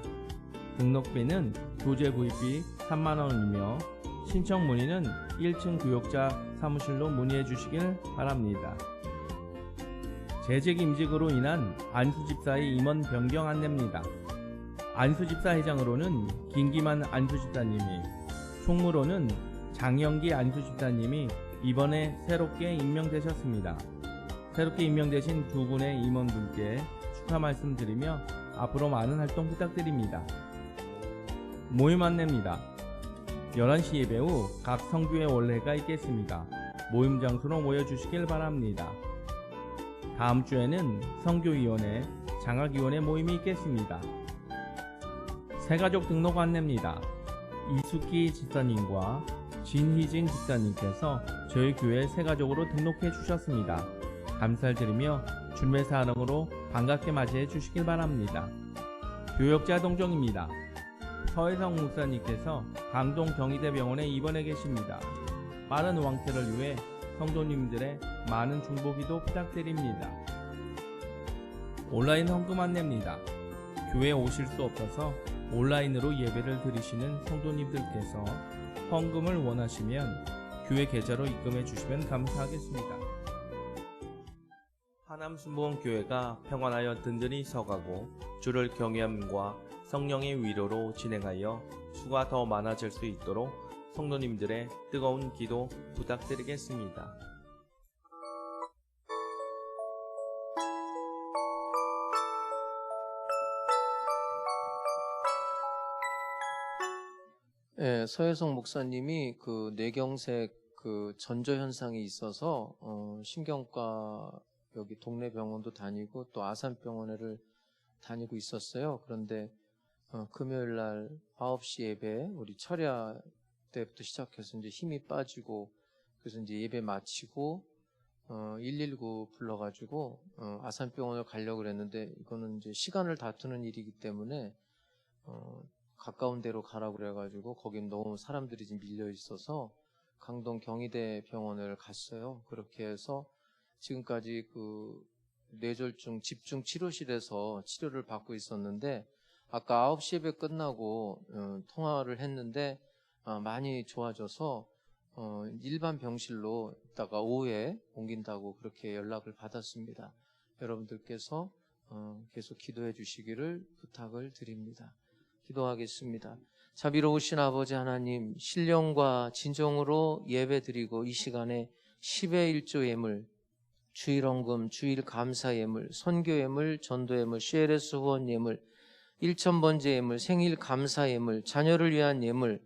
등록비는 교재 구입비 3만원이며 신청 문의는 1층 교역자 사무실로 문의해 주시길 바랍니다. 재직 임직으로 인한 안수집사의 임원 변경 안내입니다. 안수집사 회장으로는 김기만 안수집사님이, 총무로는 장영기 안수집사님이 이번에 새롭게 임명되셨습니다. 새롭게 임명되신 두 분의 임원분께 축하 말씀드리며 앞으로 많은 활동 부탁드립니다. 모임 안내입니다. 11시 예배 후 각 성교회 원례가 있겠습니다. 모임 장소로 모여주시길 바랍니다. 다음 주에는 성교위원회, 장학위원회 모임이 있겠습니다. 새가족 등록 안내입니다. 이숙기 집사님과 진희진 집사님께서 저희 교회 새가족으로 등록해 주셨습니다. 감사를 드리며 주님의 사랑으로 반갑게 맞이해 주시길 바랍니다. 교역자 동정입니다. 서혜성 목사님께서 강동 경희대병원에 입원해 계십니다. 빠른 왕태를 위해 성도님들의 많은 중보기도 부탁드립니다. 온라인 헌금 안내입니다. 교회에 오실 수 없어서 온라인으로 예배를 드리시는 성도님들께서 헌금을 원하시면 교회 계좌로 입금해 주시면 감사하겠습니다. 하남순복음교회가 평안하여 든든히 서가고 주를 경외함과 성령의 위로로 진행하여 수가 더 많아질 수 있도록 성도님들의 뜨거운 기도 부탁드리겠습니다. 네, 서혜성 목사님이 그 뇌경색 그 전조 현상이 있어서 신경과 여기 동네 병원도 다니고 또 아산병원을 다니고 있었어요. 그런데 금요일 날 9시 예배 우리 철야 때부터 시작해서 이제 힘이 빠지고 그래서 이제 예배 마치고 119 불러가지고 아산병원을 가려고 그랬는데 이거는 이제 시간을 다투는 일이기 때문에 가까운 데로 가라고 그래가지고 거긴 너무 사람들이 지금 밀려 있어서 강동 경희대 병원을 갔어요. 그렇게 해서 지금까지 그 뇌졸중 집중 치료실에서 치료를 받고 있었는데 아까 9시 예배 끝나고 통화를 했는데 많이 좋아져서 일반 병실로 있다가 오후에 옮긴다고 그렇게 연락을 받았습니다. 여러분들께서 계속 기도해 주시기를 부탁을 드립니다. 기도하겠습니다. 자비로우신 아버지 하나님, 신령과 진정으로 예배드리고 이 시간에 10의 1조 예물, 주일 헌금, 주일 감사 예물, 선교 예물, 전도 예물, CLS 후원 예물, 1,000번째 예물, 생일 감사 예물, 자녀를 위한 예물,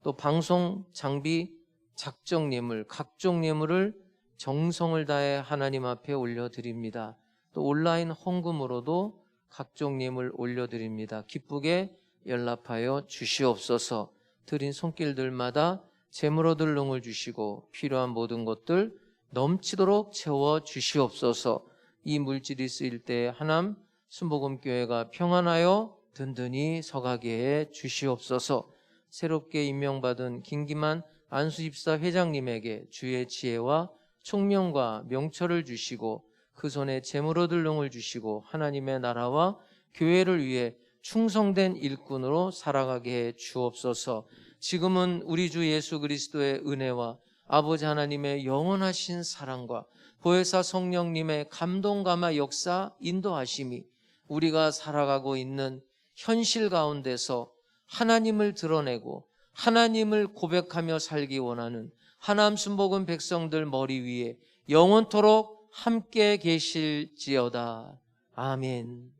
또 방송 장비 작정 예물, 각종 예물을 정성을 다해 하나님 앞에 올려드립니다. 또 온라인 헌금으로도 각종 예물 올려드립니다. 기쁘게 연락하여 주시옵소서. 드린 손길들마다 재물 얻을 능을 주시고 필요한 모든 것들 넘치도록 채워 주시옵소서. 이 물질이 쓰일 때 하남 순복음교회가 평안하여 든든히 서가게 해 주시옵소서. 새롭게 임명받은 김기만 안수집사 회장님에게 주의 지혜와 총명과 명철을 주시고 그 손에 재물 얻을 능을 주시고 하나님의 나라와 교회를 위해 충성된 일꾼으로 살아가게 해 주옵소서. 지금은 우리 주 예수 그리스도의 은혜와 아버지 하나님의 영원하신 사랑과 보혜사 성령님의 감동 감화 역사 인도하심이 우리가 살아가고 있는 현실 가운데서 하나님을 드러내고 하나님을 고백하며 살기 원하는 하남 순복음 백성들 머리 위에 영원토록 함께 계실지어다. 아멘.